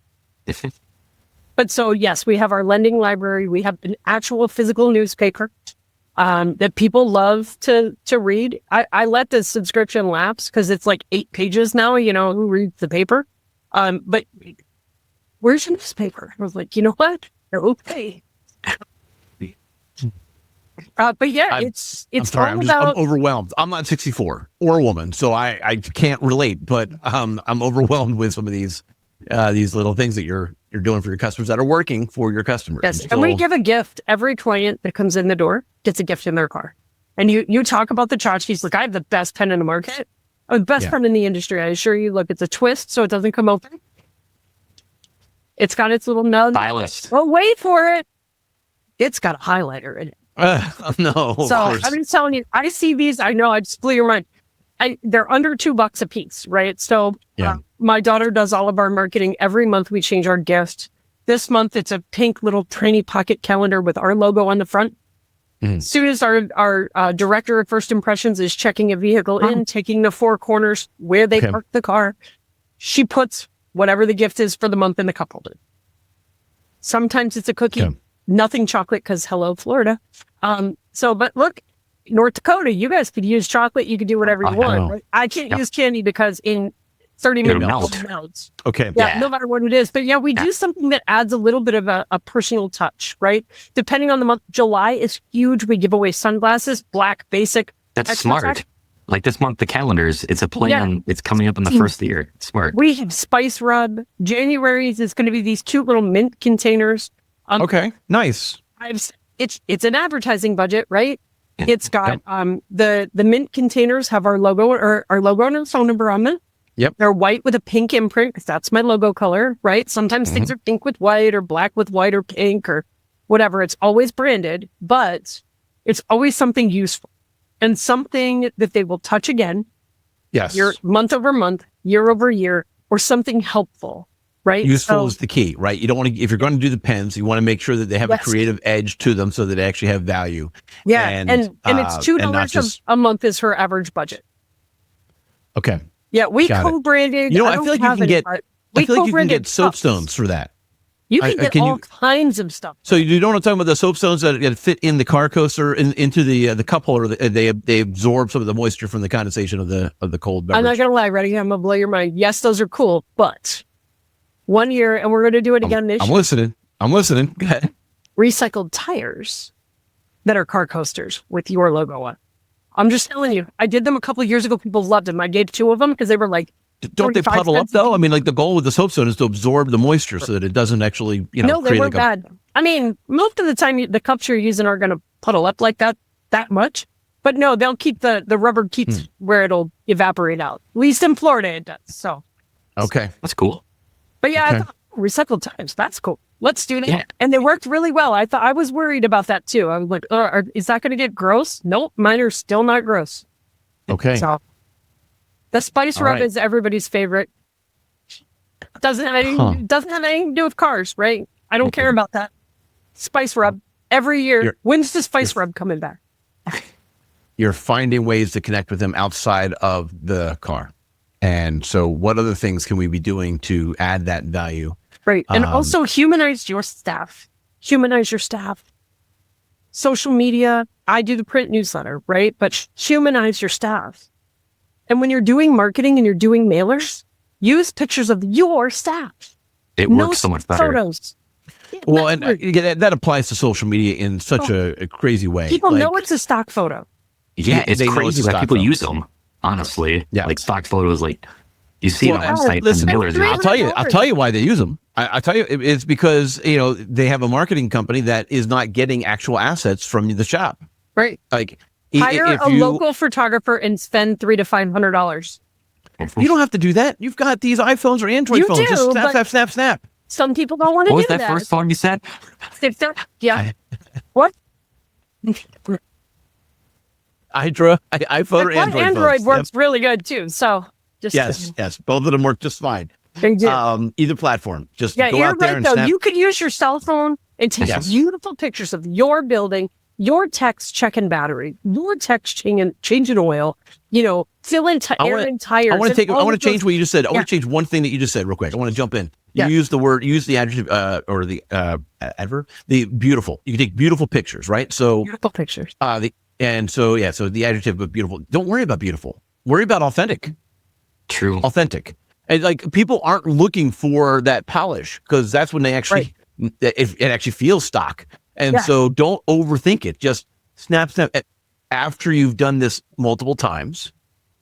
But so, yes, we have our lending library. We have an actual physical newspaper that people love to read. I let the subscription lapse because it's like 8 pages now, who reads the paper? But where's your newspaper? I was like, you know what? They're okay. But yeah, it's all about. I'm overwhelmed. I'm not 64 or a woman, so I can't relate. But I'm overwhelmed with some of these little things that you're doing for your customers that are working for your customers. Yes, and we give a gift. Every client that comes in the door gets a gift in their car. And you talk about the tchotchkes. Look, I have the best pen in the market. I'm the best pen in the industry. I assure you. Look, it's a twist, so it doesn't come open. It's got its little nub. Stylist. Well, wait for it. It's got a highlighter in it. No. So I'm just telling you, I see these. I know I just blew your mind. They're under $2 a piece, right? So my daughter does all of our marketing. Every month we change our gift. This month it's a pink little tranny pocket calendar with our logo on the front. As soon as our director of first impressions is checking a vehicle in, taking the four corners where they park the car, she puts whatever the gift is for the month in the cup holder. Sometimes it's a cookie, nothing chocolate because hello, Florida. But look, North Dakota, you guys could use chocolate. You could do whatever you want. Right? I can't use candy because in 30 minutes it melts. Okay. No matter what it is. But we do something that adds a little bit of a personal touch, right? Depending on the month. July is huge. We give away sunglasses, black, basic. That's smart. Like this month, the calendars, it's a play on, it's coming up in the first of the year. It's smart. We have Spice Rub. January's is going to be these cute little mint containers. Okay, nice. It's an advertising budget, right? It's got the mint containers have our logo or our logo and our phone number on them. Yep. They're white with a pink imprint because that's my logo color, right? Sometimes things are pink with white or black with white or pink or whatever. It's always branded, but it's always something useful and something that they will touch again. Yes. Month over month, year over year, or something helpful, right? Useful is the key, right? You don't want to, if you're going to do the pens, you want to make sure that they have a creative edge to them so that they actually have value. Yeah. And it's $2 a month is her average budget. Okay. Yeah, we co-branded. I feel like you can get soapstones for that. You can get all kinds of stuff. So you don't want to talk about the soapstones that fit in the car coaster into the cup holder. They absorb some of the moisture from the condensation of the cold beverage. I'm not gonna lie, ready? I'm gonna blow your mind. Yes, those are cool, but 1 year, and we're gonna do it again this year. I'm listening. Go ahead. Recycled tires that are car coasters with your logo on. I'm just telling you, I did them a couple of years ago. People loved them. I gave 2 of them because they were like, don't they puddle up though? I mean, like the goal with the soapstone is to absorb the moisture so that it doesn't actually, No, they weren't bad. I mean, most of the time the cups you're using are going to puddle up like that much. But no, they'll keep the rubber keeps where it'll evaporate out. At least in Florida it does. So. Okay. That's cool. But I thought recycled tires, that's cool. Let's do that. Yeah. And they worked really well. I was worried about that too. I was like, is that going to get gross? Nope. Mine are still not gross. Okay. So the Spice Rub is everybody's favorite. Doesn't have anything to do with cars, right? I don't care about that. Spice Rub every year. When's the Spice Rub coming back? You're finding ways to connect with them outside of the car. And so what other things can we be doing to add that value? Right. And also humanize your staff. Humanize your staff. Social media. I do the print newsletter, right? But humanize your staff. And when you're doing marketing and you're doing mailers, use pictures of your staff. It works so much better. Photos. Well, and that applies to social media in such a crazy way. People know it's a stock photo. Yeah, it's crazy that people use them. Honestly, like stock photos, like you see it on websites and mailers. I'll tell you why they use them. I tell you, it's because they have a marketing company that is not getting actual assets from the shop. Right. Like hire a local photographer and spend $300 to $500. You don't have to do that. You've got these iPhones or Android phones. Just snap. Some people don't want to do that. What was that first phone you said? Yeah. What? iPhone or Android. Android works really good too. So just yes, both of them work just fine. They do. Either platform. Just go you're out there right, and though. snap. You could use your cell phone and take beautiful pictures of your building, your techs checking battery, your techs changing oil. Fill in air in tires. I want to change what you just said. I want to change one thing that you just said real quick. I want to jump in. You use the adjective or the adverb, the beautiful. You can take beautiful pictures, right? So beautiful pictures. So the adjective of beautiful. Don't worry about beautiful. Worry about authentic. True. Authentic. And like people aren't looking for that polish because that's when they actually it actually feels stock. And so don't overthink it. Just Snap. After you've done this multiple times,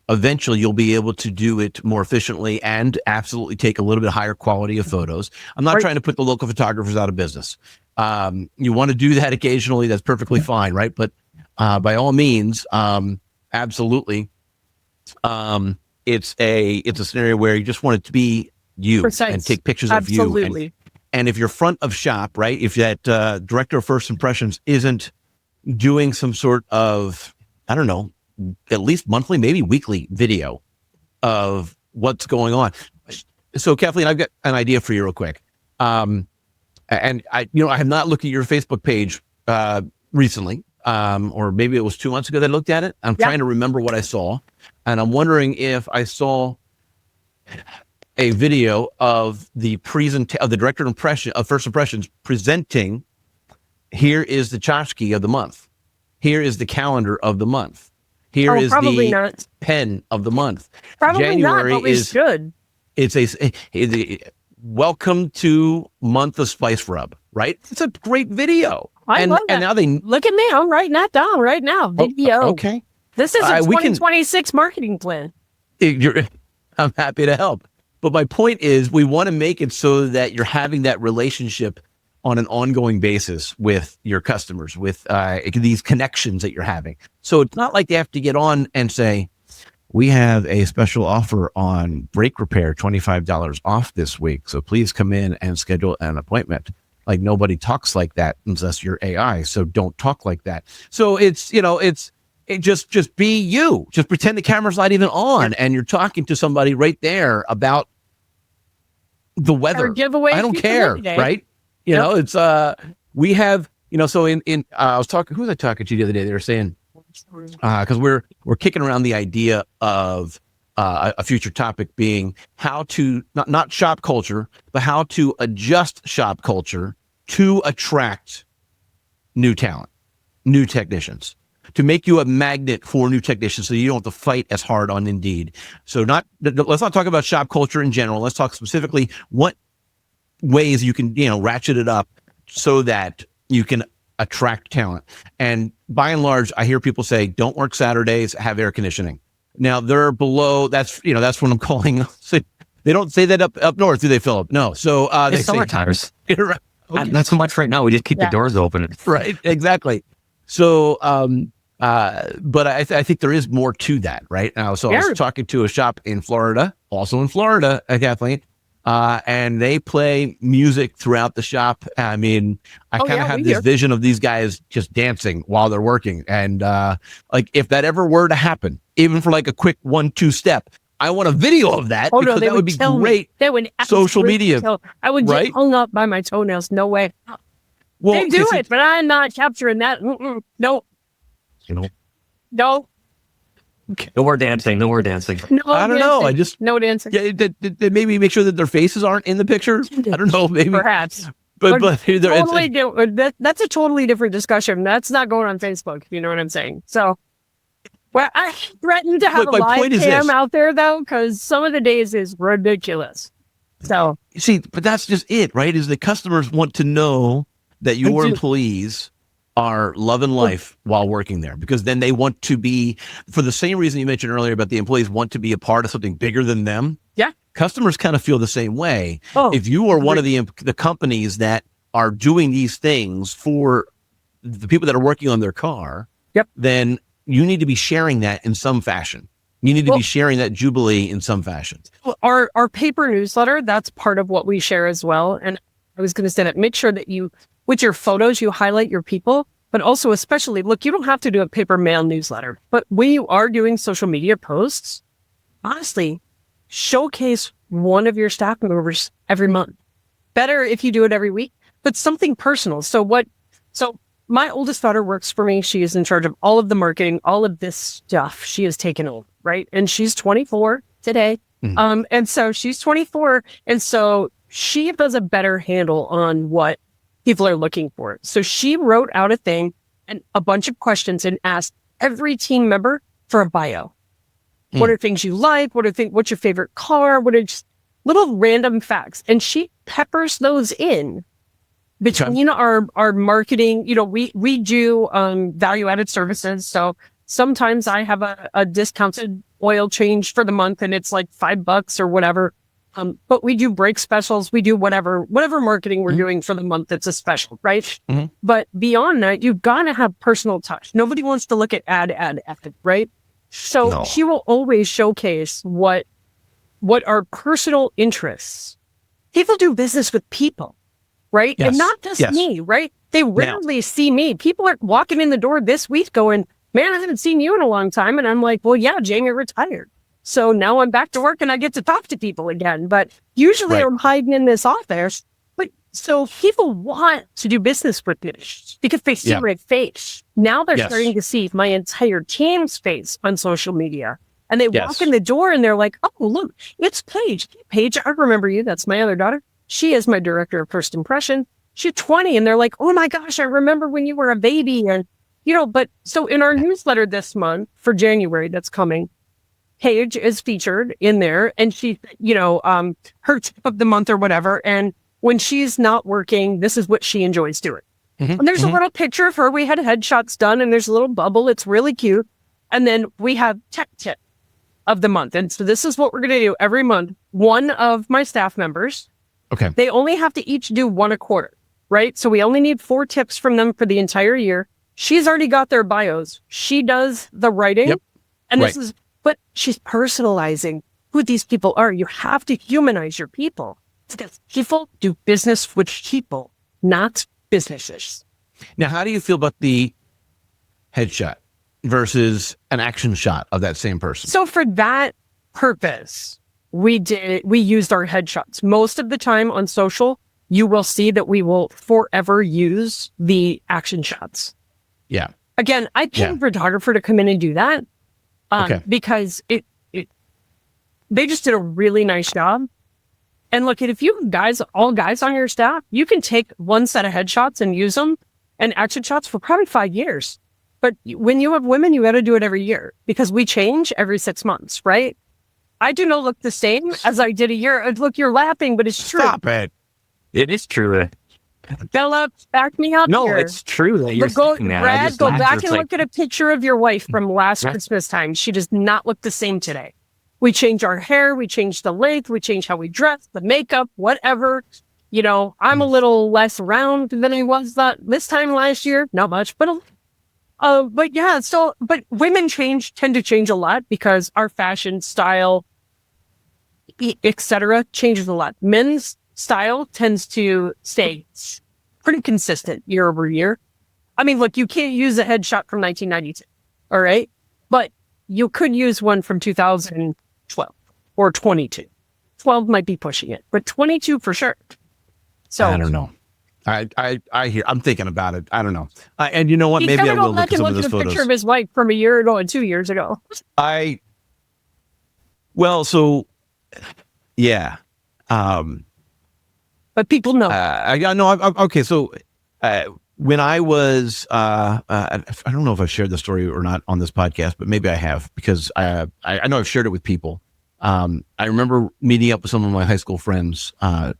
eventually you'll be able to do it more efficiently and absolutely take a little bit higher quality of photos. I'm not trying to put the local photographers out of business. You want to do that occasionally, that's perfectly fine, right? But by all means, absolutely. It's a scenario where you just want it to be you and take pictures of you. And if you're front of shop, right? If that director of first impressions isn't doing some sort of, I don't know, at least monthly, maybe weekly video of what's going on. So Kathleen, I've got an idea for you real quick. And I have not looked at your Facebook page recently, or maybe it was 2 months ago that I looked at it. I'm trying to remember what I saw, and I'm wondering if I saw a video of the director of first impressions presenting. Here is the tchotchke of the month. Here is the calendar of the month. Here is the pen of the month. Probably January not, but we should. It's a welcome to month of Spice Rub, right? It's a great video. I love that. And now they look at me. I'm writing that down right now. Video. Okay. This is a 2026 marketing plan. I'm happy to help. But my point is, we want to make it so that you're having that relationship on an ongoing basis with your customers, with these connections that you're having. So it's not like they have to get on and say, we have a special offer on brake repair, $25 off this week. So please come in and schedule an appointment. Like, nobody talks like that unless you're AI. So don't talk like that. So it's just be you. Just pretend the camera's not even on and you're talking to somebody right there about the weather. Or giveaway. I don't care, right? It's we have, so I was talking, who was I talking to the other day? They were saying, because we're kicking around the idea of a future topic being how to not shop culture, but how to adjust shop culture to attract new talent, new technicians, to make you a magnet for new technicians, so you don't have to fight as hard on Indeed. So let's not talk about shop culture in general. Let's talk specifically what ways you can, ratchet it up so that you can attract talent. And by and large, I hear people say, don't work Saturdays, have air conditioning. Now they're below, that's what I'm calling. They don't say that up north, do they, Phillip? No. So it's summer times. Right. Okay. Not so much right now. We just keep the doors open. Right. Exactly. So, but I think there is more to that, right? Now, so I was talking to a shop in Florida, Kathleen, and they play music throughout the shop. I mean, I kind of have this vision of these guys just dancing while they're working. And like, if that ever were to happen, even for like a quick 1-2 step, I want a video of that, because that would be great. That would social media. I would get hung up by my toenails. No way. Well, they do it, but I'm not capturing that. No. No. Okay. No more dancing. No, I don't know. No dancing. Yeah, they maybe make sure that their faces aren't in the picture. I don't know. Maybe perhaps. But that's a totally different discussion. That's not going on Facebook. If you know what I'm saying. So, well, I threatened to have a live cam out there though, because some of the days is ridiculous. So see, but that's just it, right? Is the customers want to know that your employees are loving life while working there, because then they want to be, for the same reason you mentioned earlier about the employees want to be a part of something bigger than them. Yeah. Customers kind of feel the same way. If you are one of the companies that are doing these things for the people that are working on their car, then you need to be sharing that in some fashion. You need to be sharing that jubilee in some fashion. Our paper newsletter, that's part of what we share as well. And I was going to say that, make sure that you, with your photos, you highlight your people, but also especially, look, you don't have to do a paper mail newsletter, but when you are doing social media posts, honestly, showcase one of your staff members every month. Better if you do it every week, but something personal. So my oldest daughter works for me. She is in charge of all of the marketing, all of this stuff she has taken over, right? And she's 24 today. Mm-hmm. And so she's 24. And so she has a better handle on what people are looking for. So she wrote out a thing and a bunch of questions and asked every team member for a bio. What are things you like? What's your favorite car? What are just little random facts? And she peppers those in between our marketing, we do value-added services. So sometimes I have a discounted oil change for the month and it's like $5 or whatever. But we do break specials. We do whatever marketing we're doing for the month. It's a special, right? Mm-hmm. But beyond that, you've got to have personal touch. Nobody wants to look at ad, right? So she will always showcase what are personal interests. People do business with people, right? Yes. And not just me, right? They rarely see me. People are walking in the door this week going, man, I haven't seen you in a long time. And I'm like, well, yeah, Jamie retired. So now I'm back to work and I get to talk to people again. But usually I'm hiding in this office. But so people want to do business with me because they see my face. Now they're starting to see my entire team's face on social media. And they walk in the door and they're like, oh, look, it's Paige. Paige, I remember you. That's my other daughter. She is my director of first impression. She's 20. And they're like, oh my gosh, I remember when you were a baby. And, but so in our newsletter this month for January that's coming, Paige is featured in there and she, her tip of the month or whatever. And when she's not working, this is what she enjoys doing. Mm-hmm. And there's a little picture of her. We had headshots done and there's a little bubble. It's really cute. And then we have tech tip of the month. And so this is what we're going to do every month. One of my staff members, they only have to each do one a quarter, right? So we only need 4 tips from them for the entire year. She's already got their bios. She does the writing. Yep. And this is, but she's personalizing who these people are. You have to humanize your people because people do business with people, not businesses. Now, how do you feel about the headshot versus an action shot of that same person? So for that purpose, we used our headshots. Most of the time on social, you will see that we will forever use the action shots. Yeah. Again, I paid a photographer to come in and do that. Because they just did a really nice job. And look, if you guys, all guys on your staff, you can take one set of headshots and use them and action shots for probably 5 years. But when you have women, you got to do it every year because we change every 6 months, right? I do not look the same as I did a year. Look, you're laughing, but it's true. Stop it. It is true. Phillip, back me up here. No, it's true that you're saying that. Brad, go back and look at a picture of your wife from last Christmas time. She does not look the same today. We change our hair. We change the length. We change how we dress, the makeup, whatever. I'm a little less round than I was this time last year. Not much, but yeah. So, but women tend to change a lot because our fashion style, etc., changes a lot. Men's style tends to stay pretty consistent year over year. I mean, look, you can't use a headshot from 1992, all right? But you could use one from 2012 or 22. 12 might be pushing it, but 22 for sure. So I don't know. I hear. I'm thinking about it. I don't know. And you know what? Maybe I will look at some of those photos. Picture of his wife from a year ago and 2 years ago. Yeah. But people know. Okay. So when I was, I don't know if I've shared the story or not on this podcast, but maybe I have because I know I've shared it with people. I remember meeting up with some of my high school friends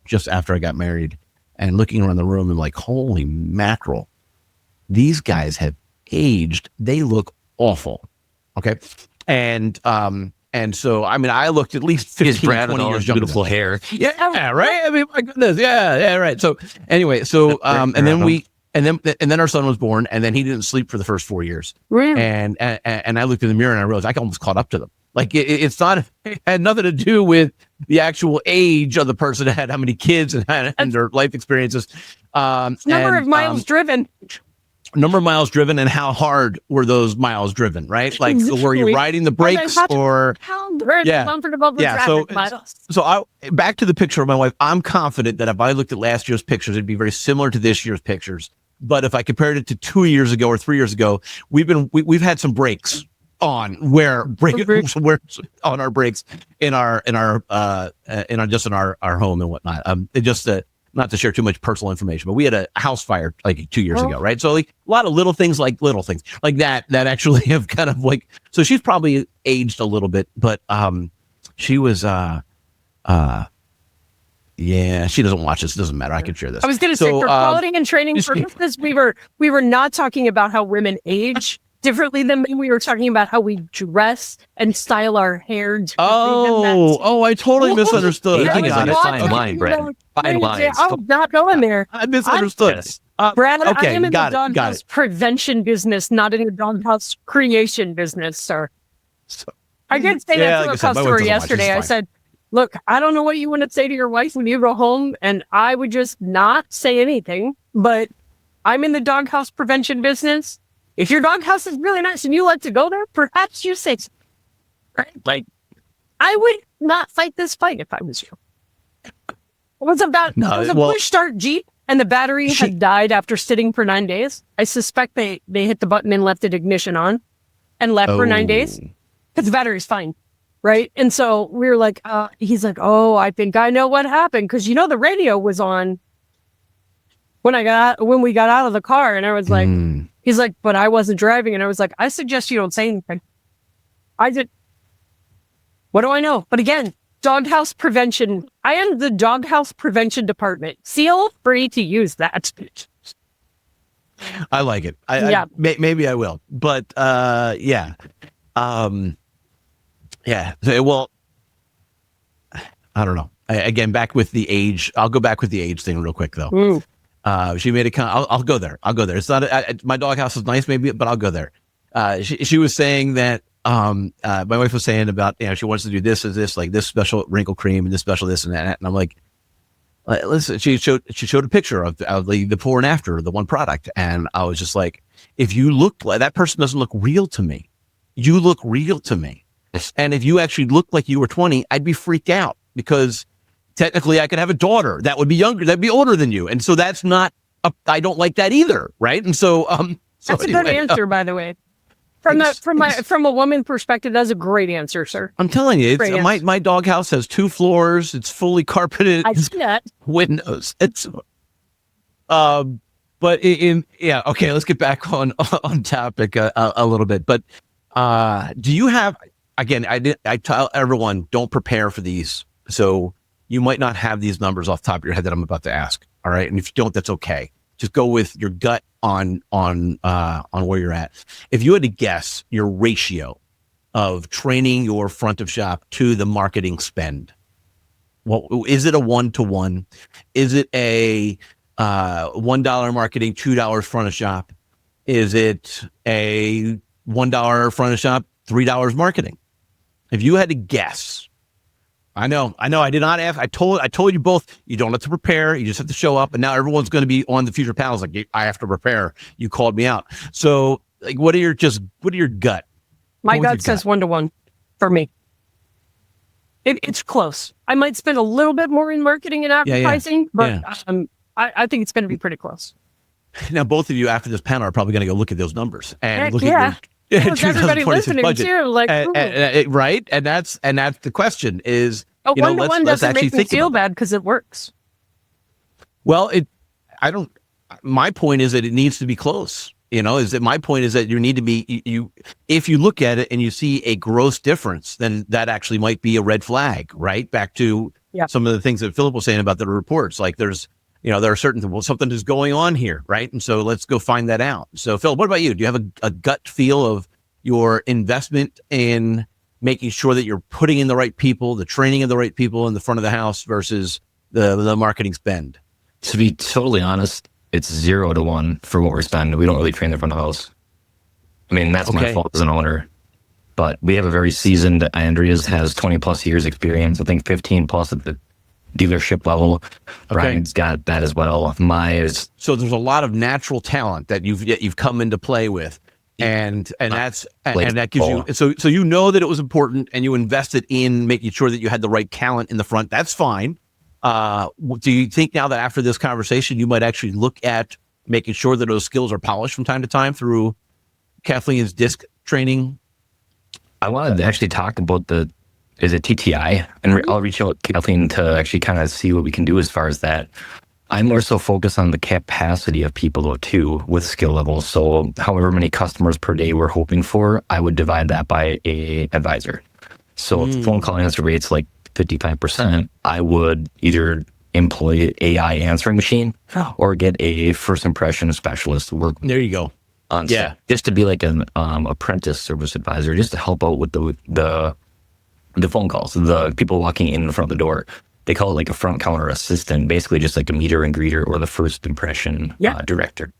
just after I got married and looking around the room and like, holy mackerel, these guys have aged. They look awful. Okay. And so, I mean, I looked at least 15, 20 years younger. Beautiful hair. Yeah, right. I mean, my goodness. Yeah, right. So anyway, and then our son was born and then he didn't sleep for the first 4 years. Really? And I looked in the mirror and I realized I almost caught up to them. Like it had nothing to do with the actual age of the person that had how many kids and their life experiences. Number of miles driven and how hard were those miles driven, right? Like, were you riding the brakes or? So back to the picture of my wife. I'm confident that if I looked at last year's pictures, it'd be very similar to this year's pictures. But if I compared it to 2 years ago or 3 years ago, we've had some breaks on on our brakes in our home and whatnot. Not to share too much personal information, but we had a house fire like 2 years ago, right? So like a lot of little things like that actually have kind of like, so she's probably aged a little bit, but she was Yeah, she doesn't watch this. It doesn't matter. I can share this. I was going to say, for quality and training purposes, we were not talking about how women age differently than men. We were talking about how we dress and style our hair. I totally misunderstood. Aging is like a fine line, Brad. Fine lines. I'm not going there. I misunderstood. Brad, okay, I am in the doghouse prevention business, not in the doghouse creation business, sir. I did say that to a customer yesterday. I said, look, I don't know what you want to say to your wife when you go home, and I would just not say anything, but I'm in the doghouse prevention business. If your doghouse is really nice and you like to go there, perhaps you say something. Right? Like, I would not fight this fight if I was you. It was a push-start Jeep, and the battery had died after sitting for 9 days. I suspect they hit the button and left it ignition on and left for 9 days because the battery's fine. Right. And so we were like, he's like, oh, I think I know what happened. Because, the radio was on when we got out of the car. And I was like, he's like, but I wasn't driving. And I was like, I suggest you don't say anything. What do I know? But again, doghouse prevention. I am the doghouse prevention department. Feel free to use that. I like it. Maybe I will. But yeah. Yeah. Well, I don't know. Again, back with the age. I'll go back with the age thing real quick, though. She made a comment. I'll go there. It's not my doghouse is nice, maybe, but I'll go there. She was saying that my wife was saying about she wants to do this and this, like this special wrinkle cream and this special this and that. And I'm like, listen. She showed a picture of the before and after the one product, and I was just like, if you look like that person doesn't look real to me, you look real to me. And if you actually looked like you were 20, I'd be freaked out because technically I could have a daughter that would be younger, that'd be older than you. And so that's not, I don't like that either. Right. And so, that's a good answer, by the way. From a woman perspective, that's a great answer, sir. I'm telling you, my doghouse has 2 floors. It's fully carpeted. I see that. Windows. But okay, let's get back on topic a little bit. But do you have, again, I tell everyone, don't prepare for these. So you might not have these numbers off the top of your head that I'm about to ask. All right. And if you don't, that's okay. Just go with your gut on where you're at. If you had to guess your ratio of training your front of shop to the marketing spend, what is it? A 1-to-1? Is it a $1 marketing, $2 front of shop? Is it a $1 front of shop, $3 marketing? If you had to guess, I know. I did not ask. I told you both. You don't have to prepare. You just have to show up. And now everyone's going to be on the future panels. Like, I have to prepare. You called me out. So, like, what are your gut? My gut says 1-to-1 for me. It's close. I might spend a little bit more in marketing and advertising, but I think it's going to be pretty clse. Now, both of you after this panel are probably going to go look at those numbers and look at your. Everybody listening budget. Too, like, right? And that's the question is, a 1-to-1 doesn't make me feel bad because it works. Well, my point is that it needs to be close. My point is that you need to be, if you look at it and you see a gross difference, then that actually might be a red flag, right? Back to some of the things that Phillip was saying about the reports, like there are certain, something is going on here, right? And so let's go find that out. So Phil, what about you? Do you have a gut feel of your investment in making sure that you're putting in the right people, the training of the right people in the front of the house versus the marketing spend? To be totally honest, it's 0-to-1 for what we're spending. We don't really train the front of the house. I mean, that's my fault as an owner. But we have a very seasoned, Andrea's has 20 plus years experience. I think 15 plus at the dealership level. Brian's got that as well. So there's a lot of natural talent that you've come into play with. And that gives you, so you know that it was important and you invested in making sure that you had the right talent in the front. That's fine. Do you think now that after this conversation, you might actually look at making sure that those skills are polished from time to time through Kathleen's disc training? I wanted to actually talk about is it TTI? And I'll reach out to Kathleen to actually kind of see what we can do as far as that. I'm more so focused on the capacity of people, though, too, with skill levels. So however many customers per day we're hoping for, I would divide that by a advisor. So if phone call answer rate's like 55%, I would either employ AI answering machine or get a first impression specialist to work There you go. on set, just to be like an apprentice service advisor, just to help out with the phone calls, the people walking in front of the door. They call it like a front counter assistant, basically just like a meter and greeter or the first impression director,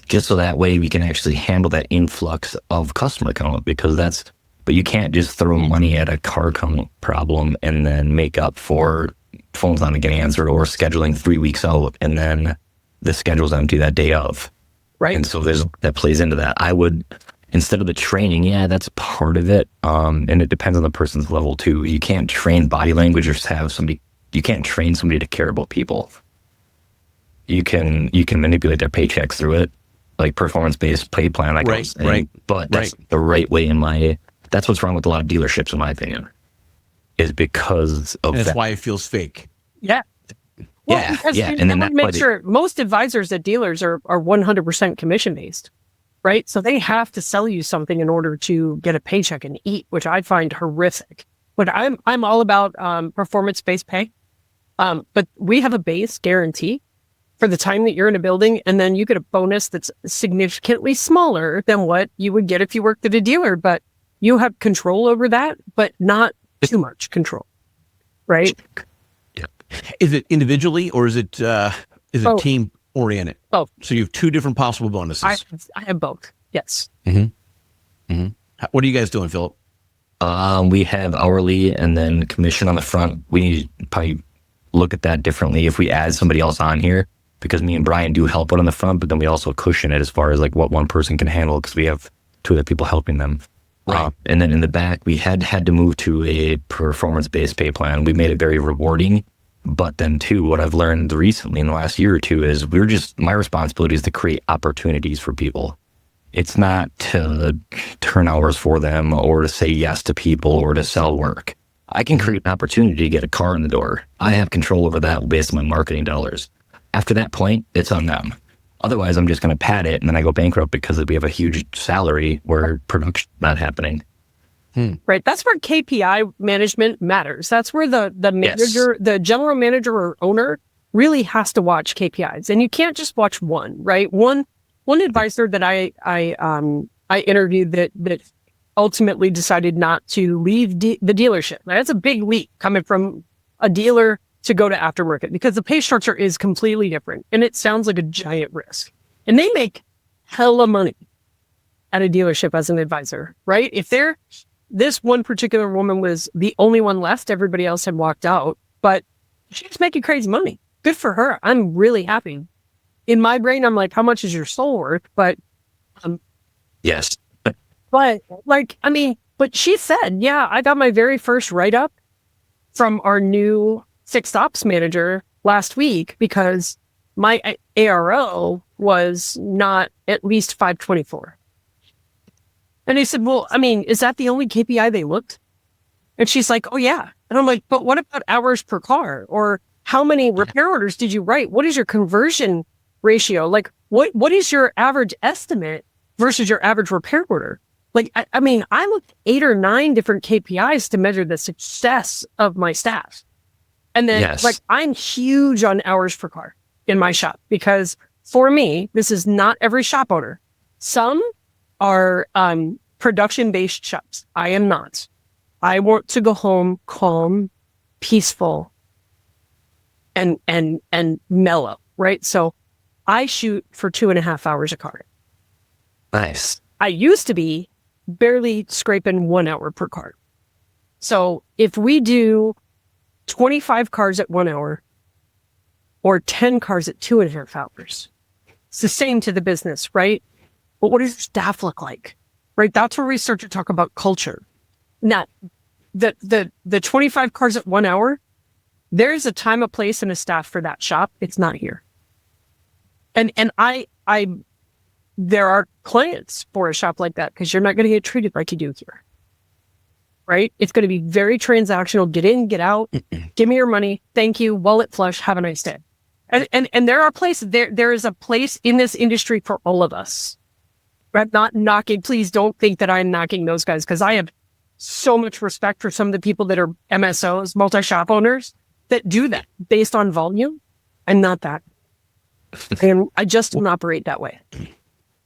just so that way we can actually handle that influx of customer count, but you can't just throw money at a car count problem and then make up for phones not getting answered or scheduling 3 weeks out and then the schedule's empty that day of. Right. And so that plays into that. I would, instead of the training, that's part of it. And it depends on the person's level too. You can't train body language or you can't train somebody to care about people. You can manipulate their paychecks through it, like performance-based pay plan. But that's the right way that's what's wrong with a lot of dealerships, in my opinion, is because of that's that. why it feels fake. Yeah. Well, and then make sure most advisors at dealers are 100% commission based, right? So they have to sell you something in order to get a paycheck and eat, which I find horrific. But I'm all about performance based pay. But we have a base guarantee for the time that you're in a building, and then you get a bonus that's significantly smaller than what you would get if you worked at a dealer. But you have control over that, but not too much control, right? Is it individually or is it team oriented? Both. So you have two different possible bonuses. I have both. Yes. Mm-hmm. Mm-hmm. What are you guys doing, Phillip? We have hourly and then commission on the front. We need to probably look at that differently if we add somebody else on here, because me and Brian do help out on the front, but then we also cushion it as far as like what one person can handle because we have two other people helping them. Right. And then in the back, we had to move to a performance-based pay plan. We made it very rewarding. But then too, what I've learned recently in the last year or two is my responsibility is to create opportunities for people. It's not to turn hours for them or to say yes to people or to sell work. I can create an opportunity to get a car in the door. I have control over that based on my marketing dollars. After that point, it's on them. Otherwise, I'm just going to pad it and then I go bankrupt because we have a huge salary where production's not happening. Right. That's where KPI management matters. That's where the manager, the general manager or owner really has to watch KPIs. And you can't just watch one, right? One advisor that I interviewed that ultimately decided not to leave the dealership. Now, that's a big leap coming from a dealer to go to aftermarket because the pay structure is completely different and it sounds like a giant risk. And they make hella money at a dealership as an advisor, right? This one particular woman was the only one left. Everybody else had walked out, but she's making crazy money. Good for her. I'm really happy. In my brain, I'm like, how much is your soul worth? But yes. But she said, I got my very first write-up from our new fixed ops manager last week because my ARO was not at least 524. And he said, well, is that the only KPI they looked? And she's like, oh, yeah. And I'm like, but what about hours per car? Or how many repair orders did you write? What is your conversion ratio? Like, what is your average estimate versus your average repair order? Like, I looked at 8 or 9 different KPIs to measure the success of my staff. And then, I'm huge on hours per car in my shop because for me, this is not every shop owner. Some are production-based shops. I am not. I want to go home calm, peaceful, and mellow, right? So I shoot for 2.5 hours a car. Nice. I used to be barely scraping 1 hour per car. So if we do 25 cars at 1 hour or 10 cars at 2.5 hours, it's the same to the business, right? But what does your staff look like? Right? That's where we start to talk about culture. Now, the 25 cars at 1 hour, there's a time, a place, and a staff for that shop. It's not here. And there are clients for a shop like that because you're not going to get treated like you do here. Right? It's going to be very transactional. Get in, get out. Give me your money. Thank you. Wallet flush. Have a nice day. And there are places, there is a place in this industry for all of us. I'm not knocking, please don't think that I'm knocking those guys because I have so much respect for some of the people that are MSOs, multi-shop owners that do that based on volume. I'm not that. And I just don't operate that way.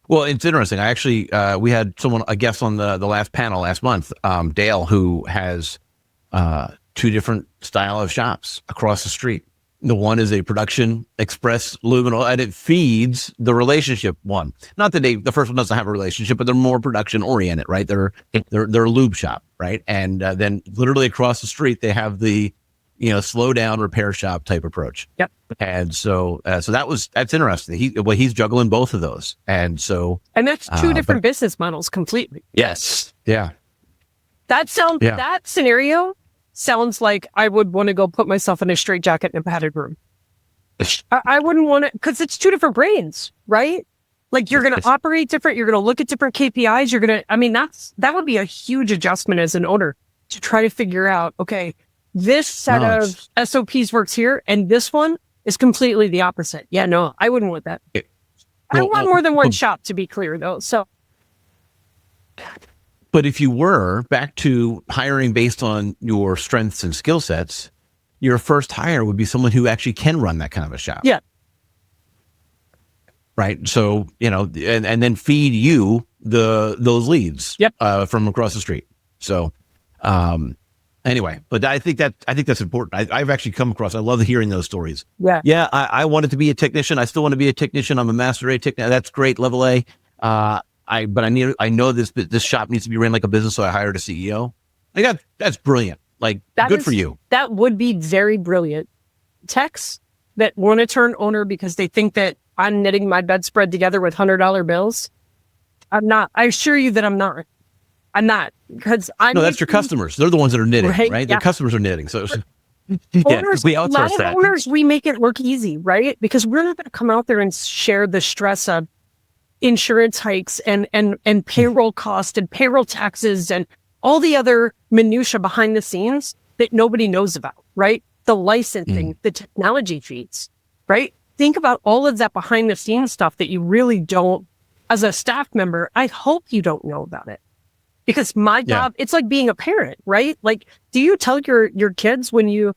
Well, it's interesting. I actually, we had a guest on the last panel last month, Dale, who has 2 different style of shops across the street. The one is a production express lube and oil, and it feeds the relationship one. Not that the first one doesn't have a relationship, but they're more production oriented, right? They're a lube shop, right? And then literally across the street, they have the, slow down repair shop type approach. Yep. And so that's interesting. He's juggling both of those. And that's 2 different business models completely. Yes. Yeah. That scenario sounds like I would want to go put myself in a straitjacket in a padded room. I wouldn't want to, because it's 2 different brains, right? Like you're going to operate different. You're going to look at different KPIs. That would be a huge adjustment as an owner to try to figure out, okay, this set of SOPs works here, and this one is completely the opposite. Yeah, no, I wouldn't want that. I want more than one shop, to be clear, though. So, but if you were back to hiring based on your strengths and skill sets, your first hire would be someone who actually can run that kind of a shop. Yeah. Right. So, and then feed you those leads. Yep. From across the street. So, anyway, but I think that's important. I've actually come across, I love hearing those stories. Yeah. Yeah. I wanted to be a technician. I still want to be a technician. I'm a master A technician. That's great. Level A. I know this shop needs to be ran like a business. So I hired a CEO. Like that's brilliant. Like good for you. That would be very brilliant. Techs that want to turn owner because they think that I'm knitting my bedspread together with $100 bills. I'm not. I assure you that I'm not. I'm not, because I'm. No, that's your customers. They're the ones that are knitting, right? Yeah. Their customers are knitting. So owners, we outsource that. Owners, we make it look easy, right? Because we're not going to come out there and share the stress of insurance hikes and payroll cost and payroll taxes and all the other minutia behind the scenes that nobody knows about, right? The licensing, the technology fees, right? Think about all of that behind the scenes stuff that you really don't, as a staff member, I hope you don't know about it. Because my job, it's like being a parent, right? Like, do you tell your kids when you're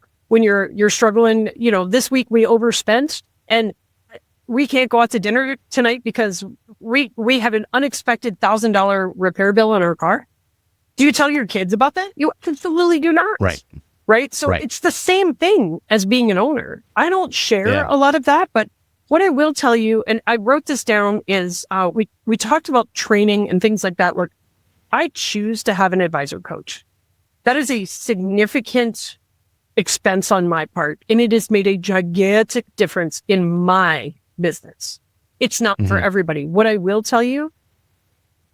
struggling, this week we overspent and we can't go out to dinner tonight because we have an unexpected $1,000 repair bill on our car? Do you tell your kids about that? You absolutely do not. Right. So it's the same thing as being an owner. I don't share a lot of that, but what I will tell you, and I wrote this down, is we talked about training and things like that, where I choose to have an advisor coach. That is a significant expense on my part, and it has made a gigantic difference in my business. It's not for everybody. What I will tell you,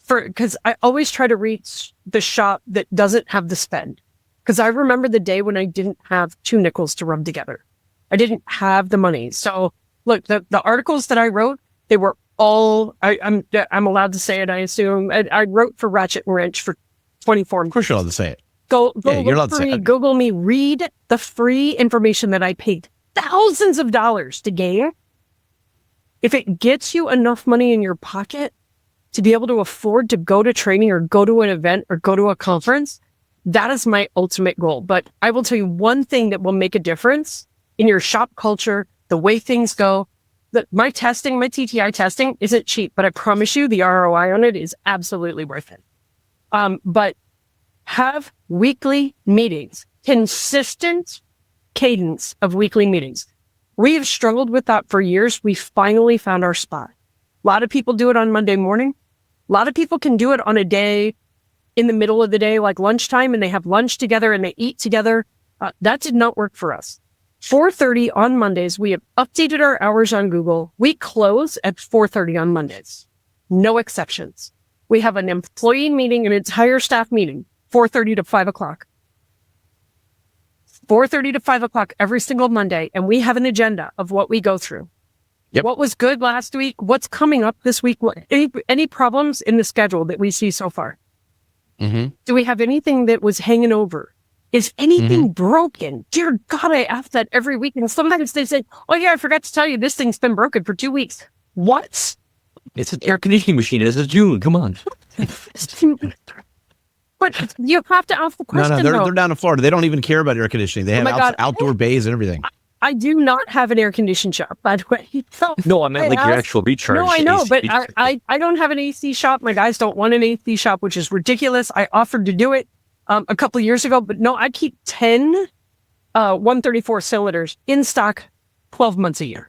because I always try to reach the shop that doesn't have the spend. Because I remember the day when I didn't have 2 nickels to rub together. I didn't have the money. So look, the articles that I wrote, they were all, I'm allowed to say it, I assume. I wrote for Ratchet and Wrench for 24 months. Of course you're allowed to say it. Go you're allowed look to for say me, it. Google me, read the free information that I paid thousands of dollars to gain. If it gets you enough money in your pocket to be able to afford to go to training or go to an event or go to a conference, that is my ultimate goal. But I will tell you one thing that will make a difference in your shop culture, the way things go. That my TTI testing isn't cheap, but I promise you the ROI on it is absolutely worth it. But have weekly meetings, consistent cadence of weekly meetings. We have struggled with that for years. We finally found our spot. A lot of people do it on Monday morning. A lot of people can do it on a day in the middle of the day, like lunchtime, and they have lunch together and they eat together. That did not work for us. 4:30 on Mondays. We have updated our hours on Google. We close at 4:30 on Mondays. No exceptions. We have an employee meeting, an entire staff meeting, 4:30 to 5 o'clock. 4:30 to 5 o'clock every single Monday. And we have an agenda of what we go through. Yep. What was good last week? What's coming up this week? Any problems in the schedule that we see so far? Do we have anything that was hanging over? Is anything broken? Dear God, I ask that every week. And sometimes they say, oh yeah, I forgot to tell you, this thing's been broken for 2 weeks. What? It's an air conditioning machine. It's June. Come on. But you have to ask the question. No, they're down in Florida. They don't even care about air conditioning. They have outdoor bays and everything. I do not have an air-conditioned shop, by the way. So no, I meant like your actual recharge. No, I know, AC. but I don't have an AC shop. My guys don't want an AC shop, which is ridiculous. I offered to do it a couple of years ago, but no, I keep 10 134 cylinders in stock 12 months a year.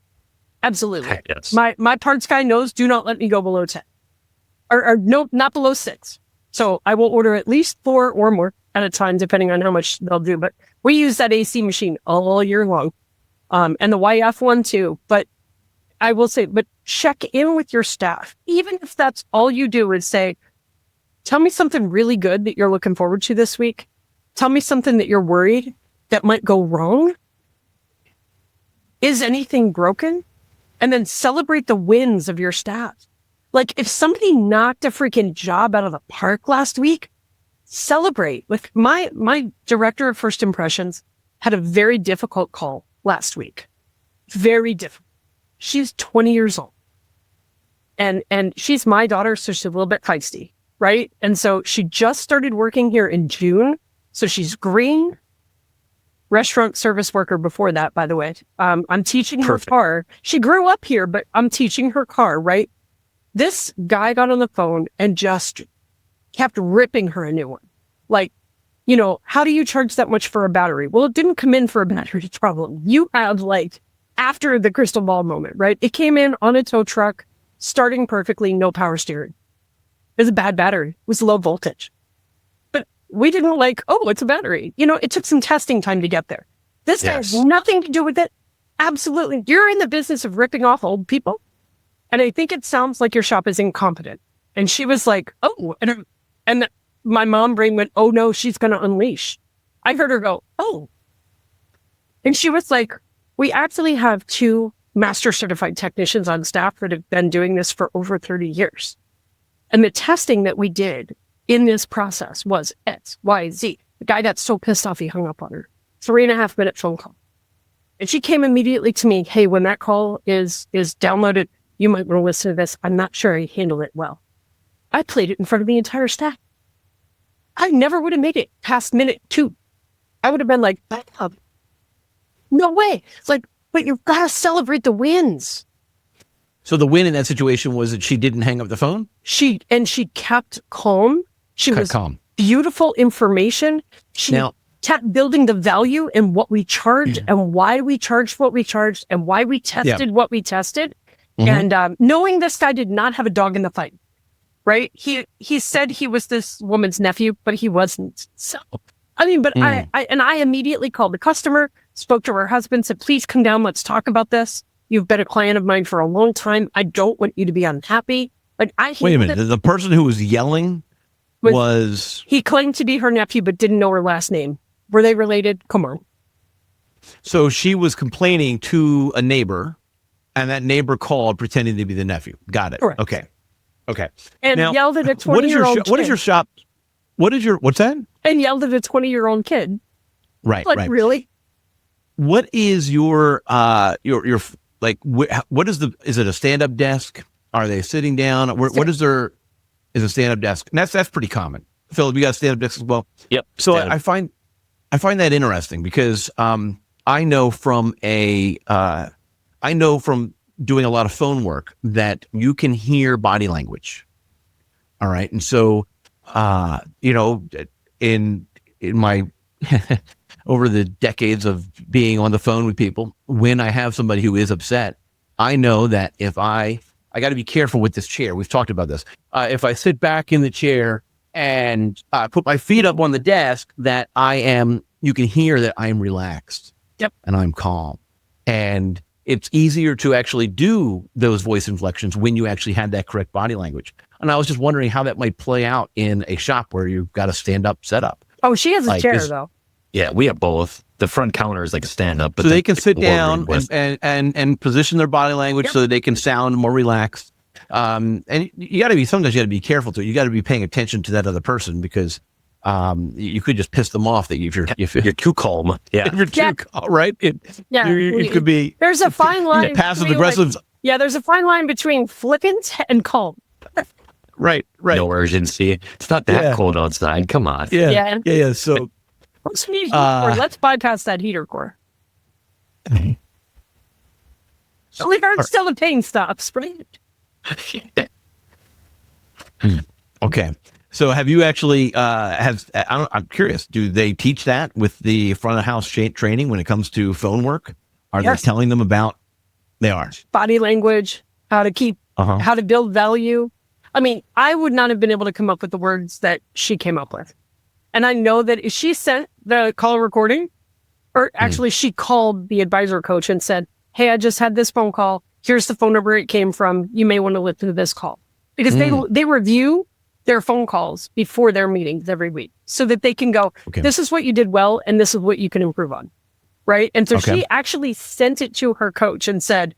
Absolutely. Yes. My parts guy knows, do not let me go below 10. Or no, not below 6. So I will order at least 4 or more at a time, depending on how much they'll do. But we use that AC machine all year long. And the YF one too. But I will say, but check in with your staff. Even if that's all you do is say, tell me something really good that you're looking forward to this week. Tell me something that you're worried that might go wrong. Is anything broken? And then celebrate the wins of your staff. Like if somebody knocked a freaking job out of the park last week, celebrate. Like my director of first impressions had a very difficult call last week. Very difficult. She's 20 years old. And she's my daughter, so she's a little bit feisty, right? And so she just started working here in June. So she's green. Restaurant service worker before that, by the way. I'm teaching her car. She grew up here, but I'm teaching her car, right? This guy got on the phone and just kept ripping her a new one. Like, you know, how do you charge that much for a battery? Well, it didn't come in for a battery problem. You had like after the crystal ball moment, right? It came in on a tow truck, starting perfectly, no power steering. It was a bad battery. It was low voltage. But we didn't like, oh, it's a battery. You know, it took some testing time to get there. This guy has nothing to do with it. Absolutely. You're in the business of ripping off old people. And I think it sounds like your shop is incompetent. And she was like, oh, and my mom brain went, oh no, she's going to unleash. I heard her go, oh. And she was like, we actually have 2 master certified technicians on staff that have been doing this for over 30 years. And the testing that we did in this process was X, Y, Z. The guy got so pissed off, he hung up on her. 3.5 minute phone call. And she came immediately to me, hey, when that call is downloaded, you might want to listen to this. I'm not sure I handled it well. I played it in front of the entire staff. I never would have made it past minute 2. I would have been like, back up. No way. It's like, but you've got to celebrate the wins. So the win in that situation was that she didn't hang up the phone? She kept calm. She was calm. Beautiful information. She kept building the value in what we charged and why we charged what we charged and why we tested what we tested. Mm-hmm. And knowing this guy did not have a dog in the fight, right? He said he was this woman's nephew, but he wasn't. So, I mean, but I immediately called the customer, spoke to her husband, said, please come down. Let's talk about this. You've been a client of mine for a long time. I don't want you to be unhappy. Like wait a minute. The person who was yelling was... He claimed to be her nephew, but didn't know her last name. Were they related? Come on. So she was complaining to a neighbor, and that neighbor called pretending to be the nephew. Got it. Correct. Okay. And now, yelled at a 20-year-old kid. What is your shop? What's that? And yelled at a 20-year-old kid. Right. Like, really? What is your like, what is is it a stand-up desk? Are they sitting down? What is a stand-up desk? And that's pretty common. Phillip, you got a stand-up desk as well? Yep. So I find that interesting because I know from doing a lot of phone work that you can hear body language. All right. And so, in my, over the decades of being on the phone with people, when I have somebody who is upset, I know that if I got to be careful with this chair. We've talked about this. If I sit back in the chair and put my feet up on the desk, that you can hear that I am relaxed. Yep. And I'm calm. And it's easier to actually do those voice inflections when you actually have that correct body language. And I was just wondering how that might play out in a shop where you've got a stand-up setup. Oh, she has a chair, though. Yeah, we have both. The front counter is like a stand-up. So they can sit down and position their body language so that they can sound more relaxed. And sometimes you got to be careful too. You got to be paying attention to that other person because you could just piss them off that if you're too calm. Yeah. If you're too calm, right? It could be. There's a fine line. Passive aggressive. There's a fine line between flippant and calm. Right. No urgency. It's not that cold outside. Come on. Yeah. So let's bypass that heater core. Only still the pain stops, right? Okay. So have you actually, I'm curious, do they teach that with the front of house training when it comes to phone work? Are they telling them about, they are. Body language, how to keep, how to build value. I mean, I would not have been able to come up with the words that she came up with. And I know that if she sent the call recording, or actually she called the advisor coach and said, hey, I just had this phone call. Here's the phone number it came from. You may want to listen to this call. Because they review their phone calls before their meetings every week so that they can go, this is what you did well, and this is what you can improve on. Right. And so she actually sent it to her coach and said,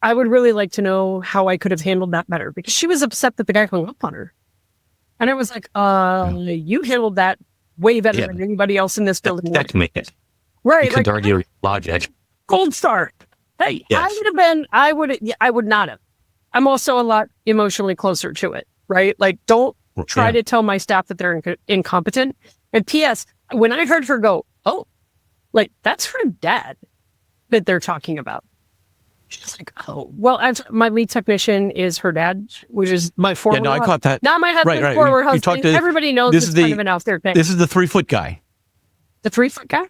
I would really like to know how I could have handled that better, because she was upset that the guy hung up on her. And I was like, you handled that way better than anybody else in this building. That can make it. Right. You could argue logic. Gold star. Hey, I would not have. I'm also a lot emotionally closer to it, right? Like, don't try to tell my staff that they're incompetent. And P.S., when I heard her go, oh, like, that's her dad that they're talking about. She's like, oh, well, my lead technician is her dad, which is my former. Yeah, no, I caught that. Not my husband, former husband. Everybody knows this is kind of an out there thing. This is the 3-foot guy. The 3-foot guy?